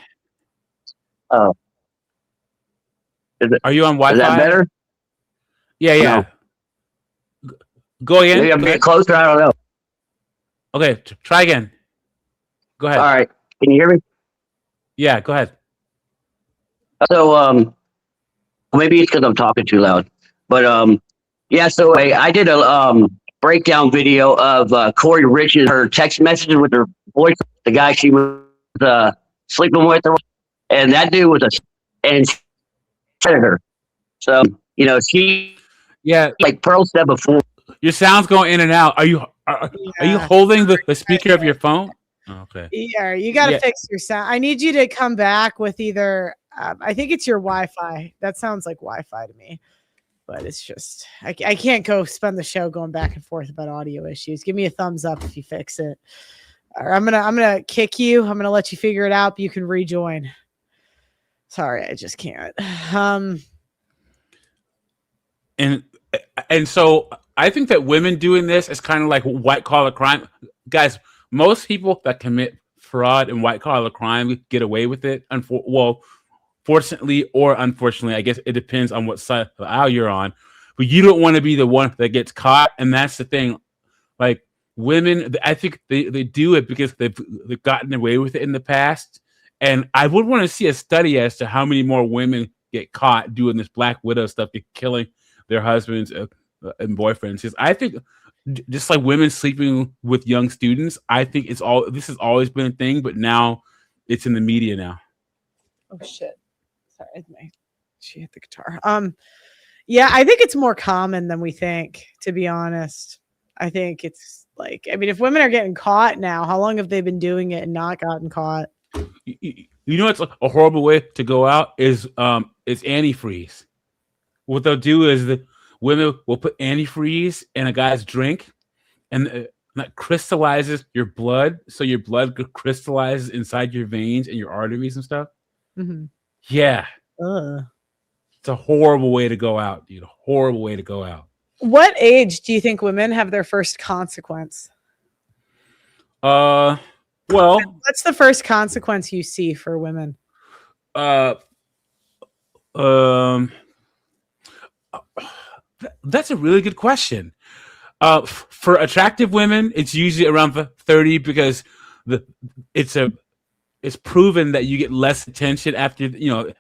Are you on Wi-Fi? Is that better? Yeah. No. Go again. Maybe I'm getting closer. I don't know. Okay, try again. Go ahead. All right. Can you hear me? Yeah, go ahead. So, maybe it's because I'm talking too loud. But Yeah, so I did a breakdown video of Corey Richards, her text messages with her boyfriend, the guy she was sleeping with, and that dude was a predator. So she like Pearl said before. Your sound's going in and out. Are you holding the speaker of your phone? Okay. Yeah, you got to fix your sound. I need you to come back with either. I think it's your Wi-Fi. That sounds like Wi-Fi to me, but it's just I can't go spend the show going back and forth about audio issues. Give me a thumbs up if you fix it, or I'm gonna kick you. I'm gonna let you figure it out, but you can rejoin. Sorry, I just can't. And so I think that women doing this is kind of like white collar crime, guys. Most people that commit fraud and white collar crime get away with it. Fortunately or unfortunately, I guess it depends on what side of the aisle you're on. But you don't want to be the one that gets caught, and that's the thing. Like women, I think they do it because they've gotten away with it in the past. And I would want to see a study as to how many more women get caught doing this Black Widow stuff, killing their husbands and boyfriends. Because I think just like women sleeping with young students, I think this has always been a thing, but now it's in the media now. Oh shit! Sorry, she hit the guitar. Yeah, I think it's more common than we think. To be honest, I think it's like, I mean, if women are getting caught now, how long have they been doing it and not gotten caught? You know, it's a horrible way to go out is antifreeze. What they'll do is the women will put antifreeze in a guy's drink, and that crystallizes your blood, so your blood crystallizes inside your veins and your arteries and stuff. Mm-hmm. Yeah, it's a horrible way to go out, dude. A horrible way to go out. What age do you think women have their first consequence? Well, what's the first consequence you see for women? That's a really good question. For attractive women, it's usually around 30 because it's proven that you get less attention after,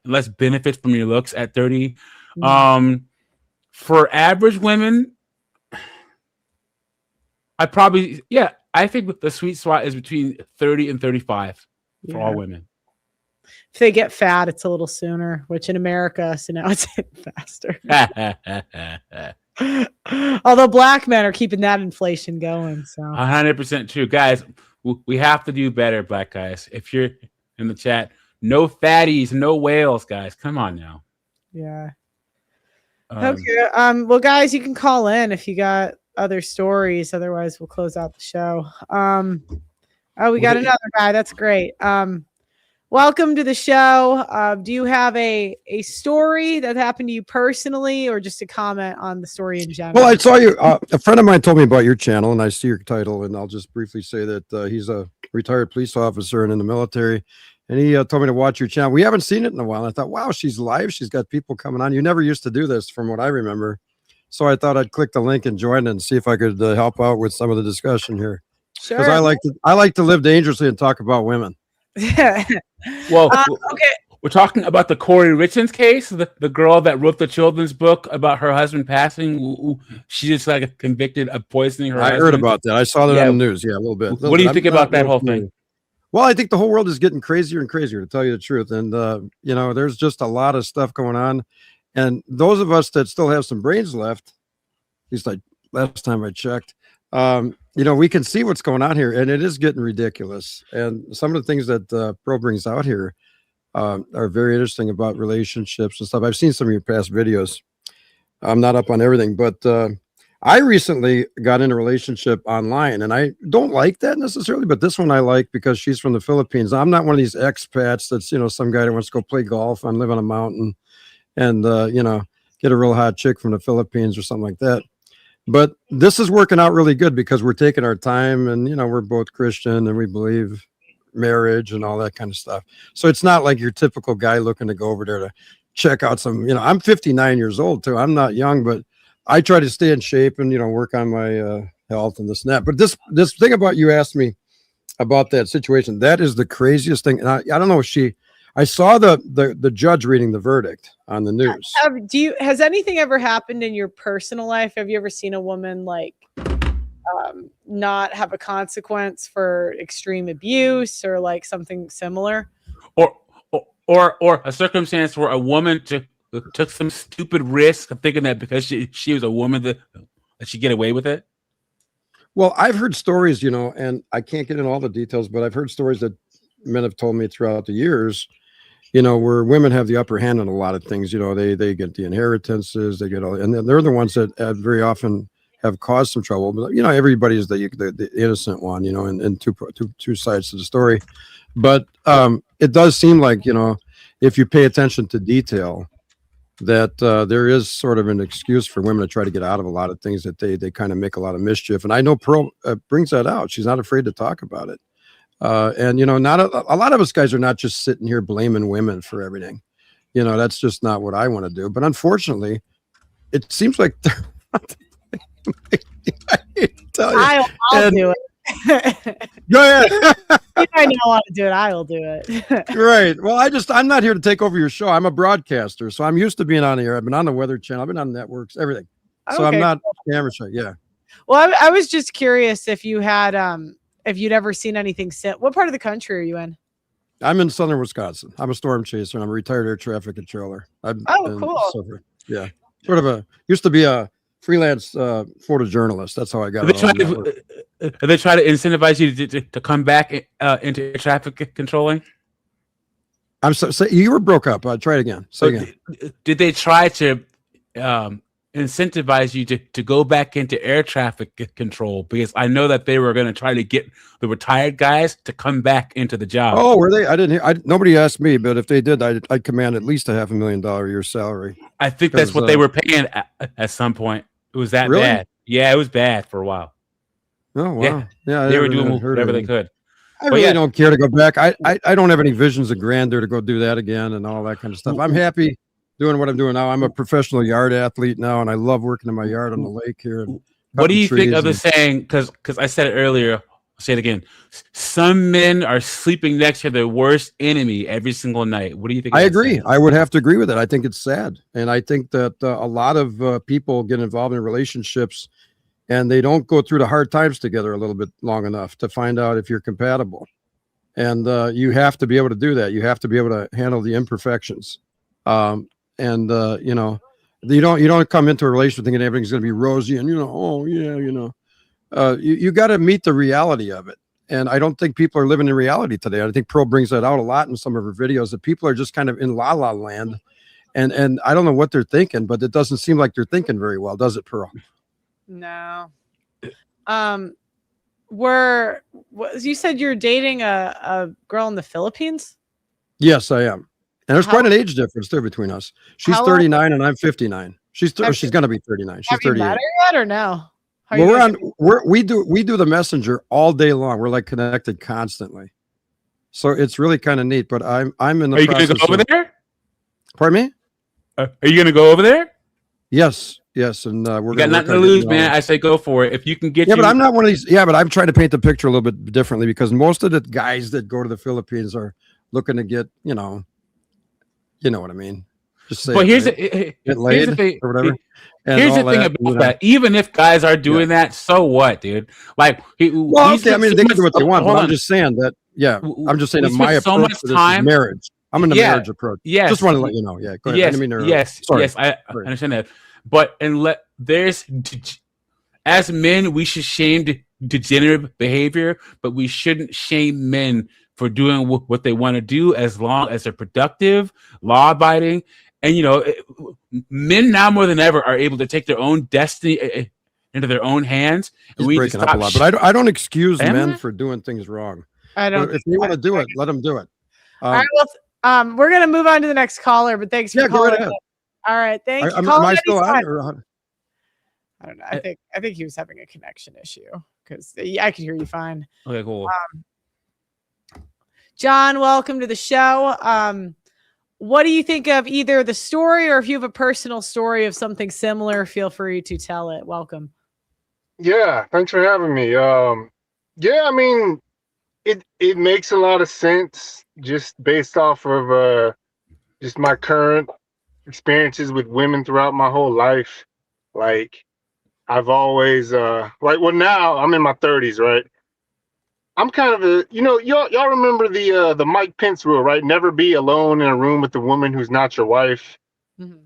less benefits from your looks at 30. Mm-hmm. For average women, I think the sweet spot is between 30 and 35 for all women. If they get fat, it's a little sooner, which in America, so now it's hitting faster. Although Black men are keeping that inflation going. So 100% true. Guys, we have to do better, Black guys. If you're in the chat, no fatties, no whales, guys. Come on now. Yeah. Okay. Well, guys, you can call in if you got other stories. Otherwise, we'll close out the show. We got another guy. That's great. Welcome to the show. Do you have a story that happened to you personally, or just a comment on the story in general? Well, I saw you. A friend of mine told me about your channel, and I see your title, and I'll just briefly say that he's a retired police officer and in the military. And he told me to watch your channel. We haven't seen it in a while. I thought, wow, she's live. She's got people coming on. You never used to do this from what I remember. So I thought I'd click the link and join and see if I could help out with some of the discussion here. Sure. Because I like to live dangerously and talk about women. Well, okay. We're talking about the Corey Richards case, the girl that wrote the children's book about her husband passing. She just got convicted of poisoning her husband. I heard about that. I saw that on the news. Yeah, a little bit. What do you think about that whole thing? Well, I think the whole world is getting crazier and crazier, to tell you the truth. And, there's just a lot of stuff going on. And those of us that still have some brains left, at least last time I checked, we can see what's going on here, and it is getting ridiculous. And some of the things that Pro brings out here are very interesting about relationships and stuff. I've seen some of your past videos. I'm not up on everything, but I recently got in a relationship online, and I don't like that necessarily, but this one I like because she's from the Philippines. I'm not one of these expats that's, some guy that wants to go play golf and live on a mountain and, get a real hot chick from the Philippines or something like that. But this is working out really good because we're taking our time and, we're both Christian and we believe marriage and all that kind of stuff. So it's not like your typical guy looking to go over there to check out some, I'm 59 years old too. I'm not young, but I try to stay in shape and, work on my health and this and that. But this thing about you asked me about that situation, that is the craziest thing. And I don't know if I saw the judge reading the verdict on the news. Has anything ever happened in your personal life? Have you ever seen a woman like not have a consequence for extreme abuse or like something similar? Or a circumstance where a woman took some stupid risk of thinking that because she was a woman that she'd get away with it? Well, I've heard stories, and I can't get into all the details, but I've heard stories that men have told me throughout the years, where women have the upper hand on a lot of things. They get the inheritances, they get all, and they're the ones that very often have caused some trouble. But everybody's the innocent one, and two sides to the story. But it does seem like if you pay attention to detail, that there is sort of an excuse for women to try to get out of a lot of things, that they kind of make a lot of mischief. And I know Pearl brings that out. She's not afraid to talk about it. And not a lot of us guys are not just sitting here blaming women for everything. That's just not what I want to do. But unfortunately, it seems like I'll do it. Go ahead. I know how to do it. I will do it. Right. Well, I'm not here to take over your show. I'm a broadcaster, so I'm used to being on the air. I've been on the Weather Channel. I've been on networks, everything. So I'm not camera shy. Yeah. Well, I was just curious if you had if you'd ever seen anything. What part of the country are you in? I'm in southern Wisconsin. I'm a storm chaser, and I'm a retired air traffic controller. Cool. Yeah. Sort of used to be a freelance photojournalist. That's how I got it. They try to incentivize you to come back into air traffic controlling? I'm so you were broke up. Try it again. Say again. Did they try to incentivize you to go back into air traffic control? Because I know that they were going to try to get the retired guys to come back into the job. Oh, were they? I didn't hear. Nobody asked me, but if they did, I'd command at least $500,000 a year salary. I think that's what they were paying at some point. It was that bad. Yeah, it was bad for a while. Oh, wow. Yeah, they were doing whatever they could. I really don't care to go back. I don't have any visions of grandeur to go do that again and all that kind of stuff. I'm happy doing what I'm doing now. I'm a professional yard athlete now, and I love working in my yard on the lake here. What do you think of the saying? Because I said it earlier. I'll say it again. Some men are sleeping next to their worst enemy every single night. What do you think? I agree. I would have to agree with it. I think it's sad. And I think that a lot of people get involved in relationships and they don't go through the hard times together a little bit long enough to find out if you're compatible. And you have to be able to do that. You have to be able to handle the imperfections. You don't come into a relationship thinking everything's going to be rosy and, you got to meet the reality of it. And I don't think people are living in reality today. I think Pearl brings that out a lot in some of her videos, that people are just kind of in la la land. And I don't know what they're thinking, but it doesn't seem like they're thinking very well, does it, Pearl? No. You said you're dating a girl in the Philippines? Yes, I am. And there's quite an age difference there between us. She's 39 and I'm 59. She's going to be 39. She's 38. Have you met her yet or no? We do the messenger all day long. We're like connected constantly. So it's really kind of neat, but I'm in the process. Are you going to go over there? Pardon me? Are you going to go over there? Yes. And we're got nothing to lose, man. I say go for it. If you can get but I'm not one of these. Yeah, but I'm trying to paint the picture a little bit differently, because most of the guys that go to the Philippines are looking to get, you know what I mean. Just say. But here's the thing. Or whatever. Here's the thing about that. Even if guys are doing that, so what, dude? Like, they can do what they want. But I'm just saying that. Yeah, I'm just saying that my approach to this is marriage. I'm in the marriage approach. Yes. Just want to let you know. Yeah. Go ahead. Yes. I understand that. But as men, we should shame degenerate behavior, but we shouldn't shame men for doing what they want to do, as long as they're productive, law-abiding. And, men now more than ever are able to take their own destiny into their own hands. And we breaking up a lot, but I don't excuse men for doing things wrong. I don't. If they want to do it, let them do it. All right. Well, we're gonna move on to the next caller, but thanks for calling. All right, thanks. Am I still on? Or I don't know. I think he was having a connection issue, because I could hear you fine. Okay, cool. John, welcome to the show. What do you think of either the story, or if you have a personal story of something similar, feel free to tell it. Welcome. Yeah, thanks for having me. I mean, it makes a lot of sense just based off of just my current experiences with women throughout my whole life. Like I've always now I'm in my 30s, right? I'm kind of y'all remember the Mike Pence rule, right? Never be alone in a room with a woman who's not your wife,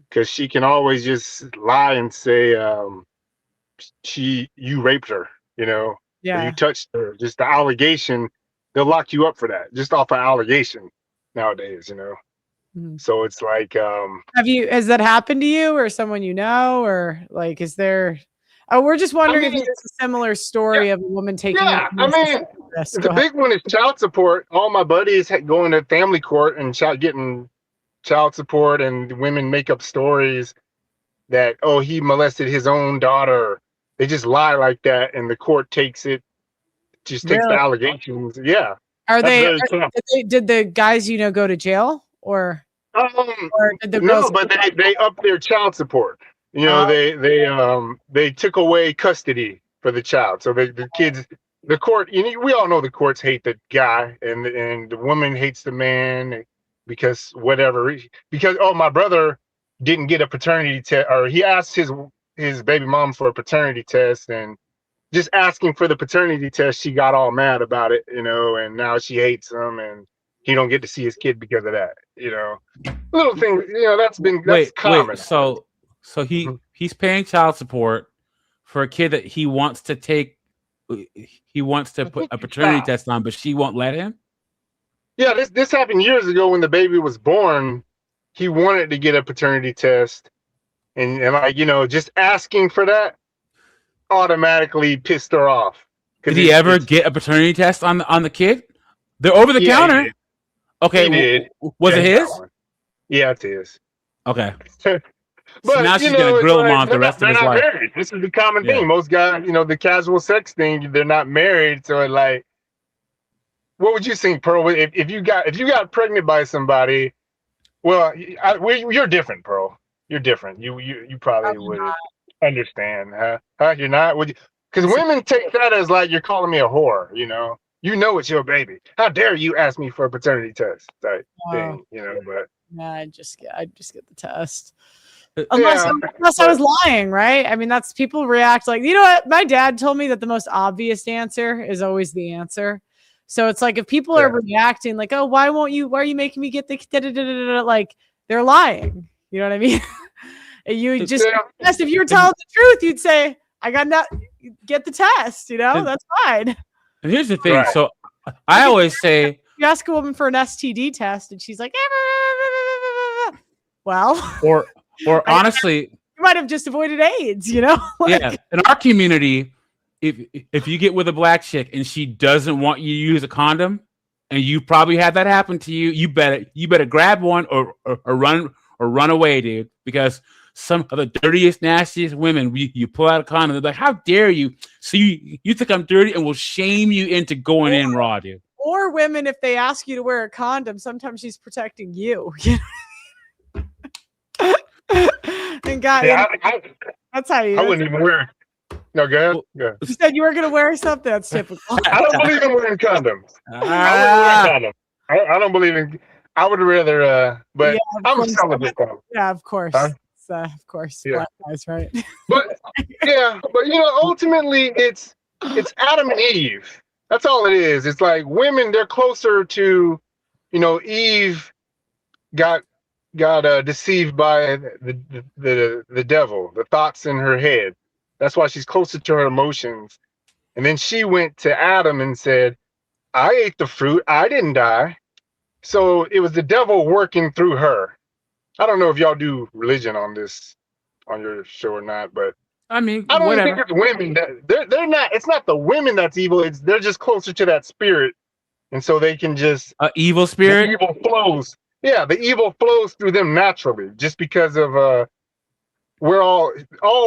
because she can always just lie and say you raped her, or you touched her. Just the allegation, they'll lock you up for that just off an allegation nowadays, So it's like has that happened to you or someone you know, or like is there we're just wondering if there's a similar story of a woman taking the big one is child support. All my buddies going to family court and getting child support, and women make up stories that he molested his own daughter. They just lie like that, and the court takes the allegations. Yeah. Did the guys go to jail or did the girls? No, but they upped their child support. They took away custody for the child. So the kids, the court, we all know the courts hate the guy, and the woman hates the man because my brother didn't get a paternity test, or he asked his baby mom for a paternity test, and just asking for the paternity test, she got all mad about it, and now she hates him, and he don't get to see his kid because of that, little things, that's common. So he's paying child support for a kid that he wants to put a paternity test on, but she won't let him. Yeah, this happened years ago when the baby was born. He wanted to get a paternity test, and just asking for that automatically pissed her off. Did he ever get a paternity test on the kid? They're over the counter. He did. Okay, he did. Was it his? Yeah, it's his. Okay. But so now she's gonna grill him on the rest of his life. Married. This is the common thing. Most guys, the casual sex thing, they're not married. So what would you think, Pearl? If you got pregnant by somebody, well, you're different, Pearl. You're different. You probably would understand, huh? You're not? Would you? Because women take that as like you're calling me a whore. It's your baby. How dare you ask me for a paternity test type thing? But I'd just get the test. Unless I was lying, right? I mean, that's people react like, what? My dad told me that the most obvious answer is always the answer. So it's like if people are reacting like, oh, why are you making me get the like they're lying. You know what I mean? You just if you were telling the truth, you'd say, I got not get the test, that's fine. And here's the thing. So I always say you ask a woman for an STD test and she's like, well, or honestly, you might have just avoided AIDS, Yeah. In our community, if you get with a black chick and she doesn't want you to use a condom, and you probably had that happen to you, you better grab one or run away, dude. Because some of the dirtiest, nastiest women, you pull out a condom, they're like, "How dare you?" So you think I'm dirty and will shame you into going in raw, dude. Or women, if they ask you to wear a condom, sometimes she's protecting you. And guys, that's how you. I wouldn't even wear. No, go ahead. You said you were going to wear something. That's typical. I don't believe in wearing condoms. I don't believe in. I would rather. But I'm celibate though. Yeah, of course. Huh? Of course, black guys, right? But ultimately, it's Adam and Eve. That's all it is. It's like women. They're closer to, Eve got deceived by the devil, the thoughts in her head. That's why she's closer to her emotions. And then she went to Adam and said, I ate the fruit. I didn't die. So it was the devil working through her. I don't know if y'all do religion on your show or not, but I mean, I don't whatever. think it's women that they're not. It's not the women that's evil. They're just closer to that spirit, and so they can just evil spirit. The evil flows. Yeah, the evil flows through them naturally, just because of we're all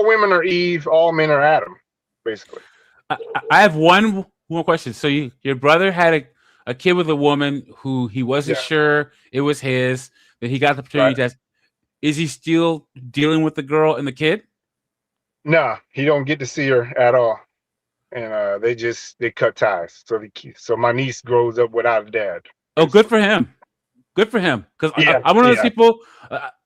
women are Eve, all men are Adam, basically. I have one more question. So your brother had a kid with a woman who he wasn't sure it was his. That he got the paternity test. Is he still dealing with the girl and the kid? Nah, he don't get to see her at all. and they cut ties. So my niece grows up without a dad. Oh, good for him. Good for him. Because Yeah, I'm one of those yeah. people.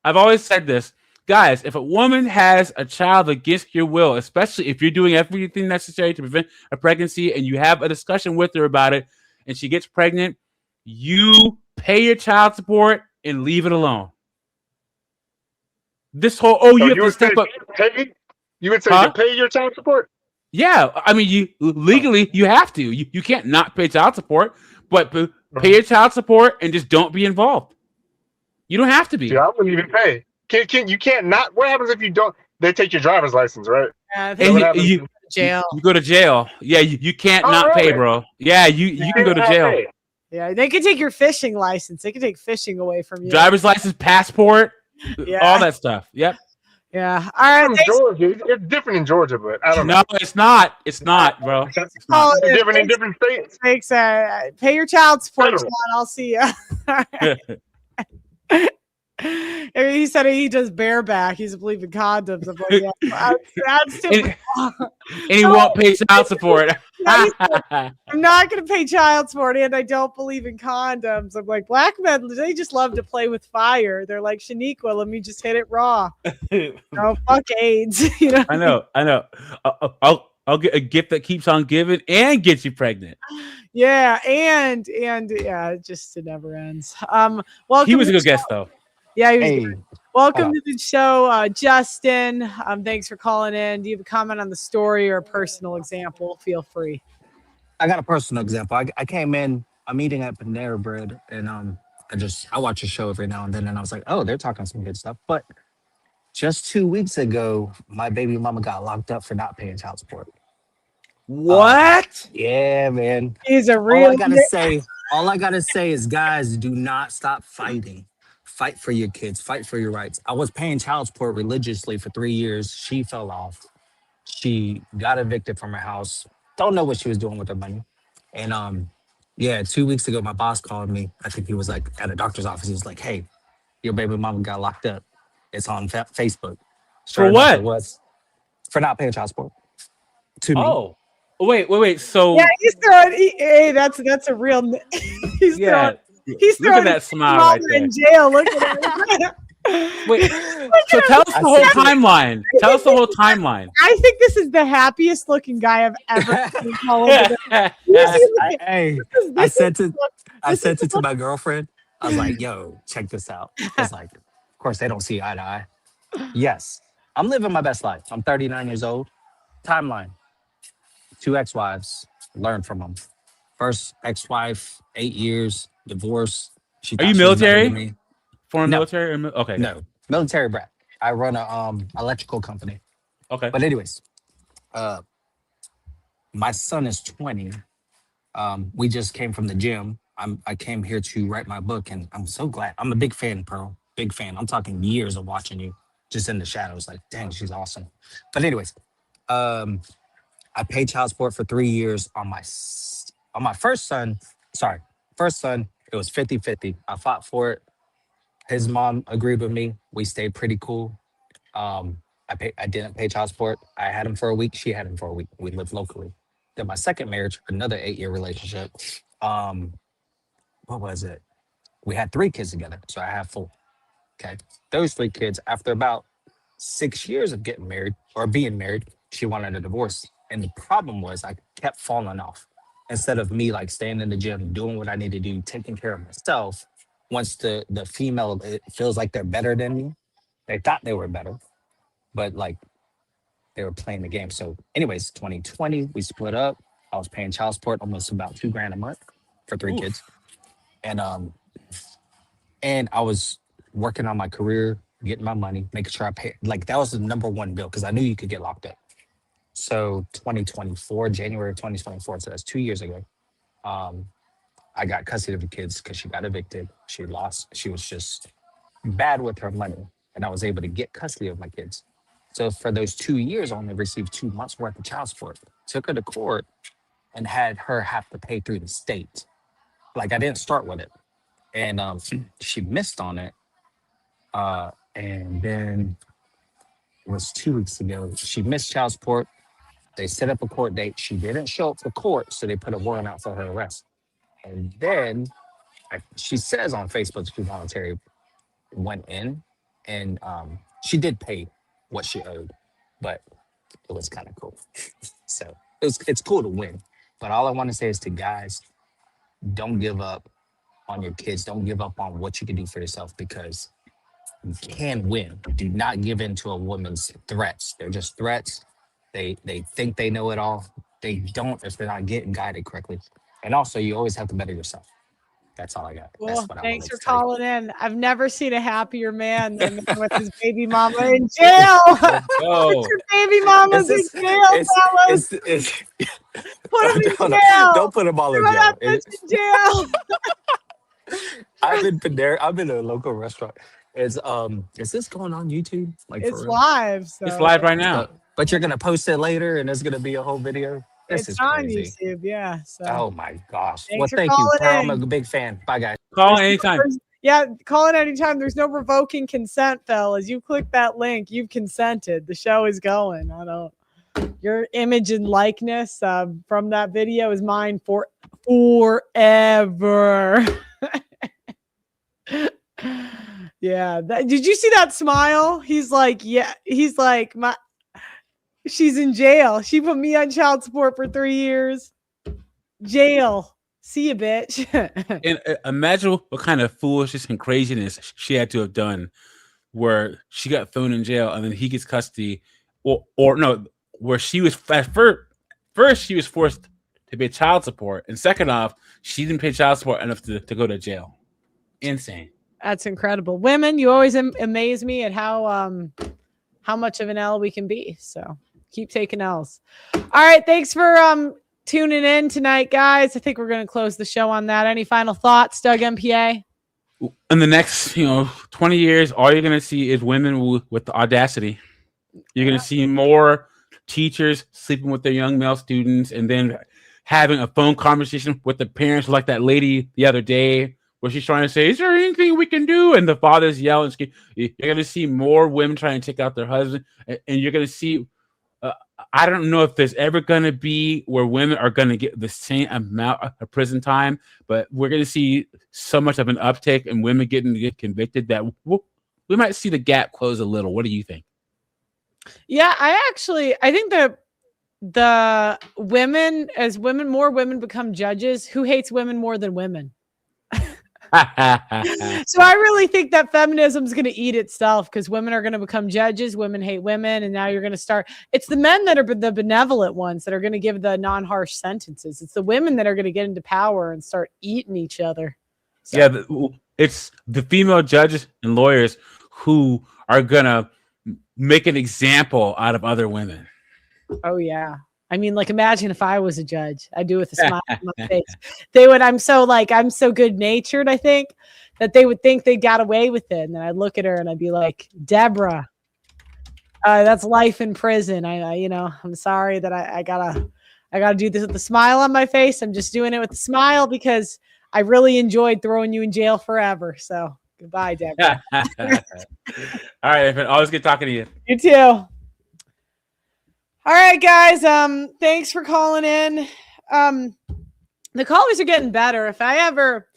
I've always said this, guys. If a woman has a child against your will, especially if you're doing everything necessary to prevent a pregnancy, and you have a discussion with her about it, and she gets pregnant, you pay your child support and leave it alone. This whole you have to step up. You would say Huh? to pay your child support? Yeah, I mean, you legally you have to. You can't not pay child support, but pay your child support and just don't be involved. You don't have to be. Yeah, I wouldn't even pay. You can't not? What happens if you don't? They take your driver's license, right? Yeah, And you go to jail. You go to jail. Yeah, you can't Oh, not pay, really? bro. Yeah, you can go to jail. Yeah, they could take your fishing license. They could take fishing away from you. Driver's license, passport, Yeah. all that stuff. Yep. Yeah. All right. Georgia. It's different in Georgia, but I don't know. No, it's not. It's not, bro. It's different in different states. Thanks. Pay your child support, John. I'll see you. He said he does bareback. He's believing condoms. I'm like, yeah, that's too and he won't pay child support. I'm not going to pay child support, and I don't believe in condoms. I'm like, black men, they just love to play with fire. They're like, Shaniqua, let me just hit it raw. Oh, fuck AIDS. You know. I know. I'll get a gift that keeps on giving and gets you pregnant. Yeah, and yeah, it just it never ends. Welcome. He was a to good the guest, show. though. Yeah, he was good. Welcome to the show, Justin. Thanks for calling in. Do you have a comment on the story or a personal example? Feel free. I got a personal example. I came in a meeting at Panera Bread, and I watch a show every now and then, and I was like, oh, they're talking some good stuff. But just 2 weeks ago, my baby mama got locked up for not paying child support. What? Yeah, man. He's a real. All I gotta say is, guys, do not stop fighting. Fight for your kids. Fight for your rights. I was paying child support religiously for 3 years. She fell off. She got evicted from her house. Don't know what she was doing with her money. And yeah, 2 weeks ago, my boss called me. I think he was like at a doctor's office. He was like, "Hey, your baby mama got locked up. It's on Facebook." For what? It was for not paying child support. To me. Oh, wait. So Yeah, he's throwing. Hey, that's a real. He's yeah. He's Look at that smile right there. in jail. Look at him. Wait, so tell us the whole timeline. Tell us the whole timeline. I think this is the happiest looking guy I've ever seen. I sent it to my girlfriend. I was like, yo, check this out. It's like, of course, they don't see eye to eye. Yes, I'm living my best life. I'm 39 years old. Timeline. 2 ex-wives. Learned from them. First ex-wife, 8 years, divorce. Are you military? Foreign military? Okay. No, military brat. I run a electrical company. Okay. But anyways, my son is 20. We just came from the gym. I came here to write my book, and I'm so glad. I'm a big fan, Pearl. Big fan. I'm talking years of watching you just in the shadows. Like, dang, she's awesome. But anyways, I paid child support for 3 years on my first son. Sorry, first son. It was 50-50. I fought for it. His mom agreed with me. We stayed pretty cool. I didn't pay child support. I had him for a week. She had him for a week. We lived locally. Then my second marriage, another 8-year relationship. What was it? We had 3 kids together. So I have 4. Okay. Those 3 kids, after about 6 years of getting married or being married, she wanted a divorce. And the problem was I kept falling off. Instead of me like staying in the gym, doing what I need to do, taking care of myself, once the female, it feels like they're better than me. They thought they were better, but like they were playing the game. So anyways, 2020, we split up. I was paying child support almost about $2,000 a month for 3 kids. And I was working on my career, getting my money, making sure I pay. Like that was the number one bill because I knew you could get locked up. So 2024, January of 2024, so that's 2 years ago. I got custody of the kids because she got evicted. She lost. She was just bad with her money. And I was able to get custody of my kids. So for those 2 years, I only received 2 months worth of child support. Took her to court and had her have to pay through the state. Like I didn't start with it. And she missed on it. And then it was 2 weeks ago. She missed child support. They set up a court date. She didn't show up for court, so they put a warrant out for her arrest. And then she says on Facebook she voluntarily went in, and she did pay what she owed, but it was kind of cool. So it's cool to win. But all I want to say is to guys, don't give up on your kids. Don't give up on what you can do for yourself, because you can win. Do not give in to a woman's threats. They're just threats. They think they know it all. They don't if they're not getting guided correctly. And also, you always have to better yourself. That's all I got. That's Well, what thanks for I want calling in. I've never seen a happier man than with his baby mama in jail. Oh. Your baby mama's in jail, fellas. Put him in jail. Don't put them all in Throw jail. that bitch in jail. I've been to a local restaurant. Is this going on YouTube? Like, It's for real? live. So. It's live right now. But you're gonna post it later, and there's gonna be a whole video. This It's is on crazy. YouTube, yeah. So. Oh my gosh! Thanks Well, for thank you, calling Pearl. I'm in. a big fan. Bye, guys. Call anytime. Yeah, call it anytime. There's no revoking consent, fellas. You click that link, you've consented. The show is going. Your image and likeness from that video is mine forever. Yeah. Did you see that smile? He's like, yeah. He's like, she's in jail. She put me on child support for 3 years. Jail. See you, bitch. And imagine what kind of foolishness and craziness she had to have done, where she got thrown in jail and then he gets custody, or no, where she was first she was forced to pay child support, and second off, she didn't pay child support enough to go to jail. Insane. That's incredible. Women, you always amaze me at how much of an L we can be. So keep taking L's. All right, thanks for tuning in tonight, guys. I think we're going to close the show on that. Any final thoughts, Doug MPA? In the next 20 years, all you're going to see is women with the Audacity. You're going to see more teachers sleeping with their young male students and then having a phone conversation with the parents, like that lady the other day, where she's trying to say, is there anything we can do? And the father's yelling. You're going to see more women trying to take out their husband. And you're going to see, I don't know if there's ever going to be where women are going to get the same amount of prison time, but we're going to see so much of an uptick in women getting convicted that we might see the gap close a little. What do you think? Yeah, I think that the women, more women become judges, who hates women more than women? So I really think that feminism is going to eat itself, because women are going to become judges. Women hate women. And now you're going to start. It's the men that are the benevolent ones that are going to give the non-harsh sentences. It's the women that are going to get into power and start eating each other. So. Yeah, it's the female judges and lawyers who are going to make an example out of other women. Oh, yeah. I mean, like, imagine if I was a judge. I'd do it with a smile on my face. They would. I'm so good natured. I think that they would think they got away with it, and then I'd look at her and I'd be like, Deborah, that's life in prison. I'm sorry that I gotta do this with a smile on my face. I'm just doing it with a smile because I really enjoyed throwing you in jail forever. So goodbye, Deborah. All right, always good talking to you. You too. All right, guys. Thanks for calling in. The callers are getting better. If I ever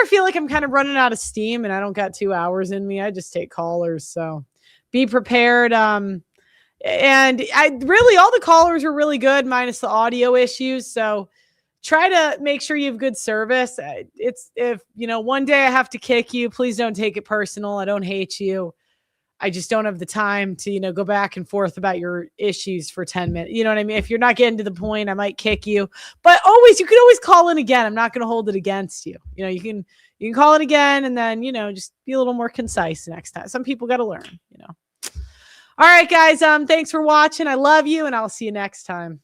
feel like I'm kind of running out of steam and I don't got 2 hours in me, I just take callers. So be prepared. And all the callers are really good, minus the audio issues. So try to make sure you have good service. If one day I have to kick you, please don't take it personal. I don't hate you. I just don't have the time to, go back and forth about your issues for 10 minutes. You know what I mean? If you're not getting to the point, I might kick you. But you can always call in again. I'm not going to hold it against you. You can call it again and then, just be a little more concise next time. Some people got to learn, All right, guys. Thanks for watching. I love you, and I'll see you next time.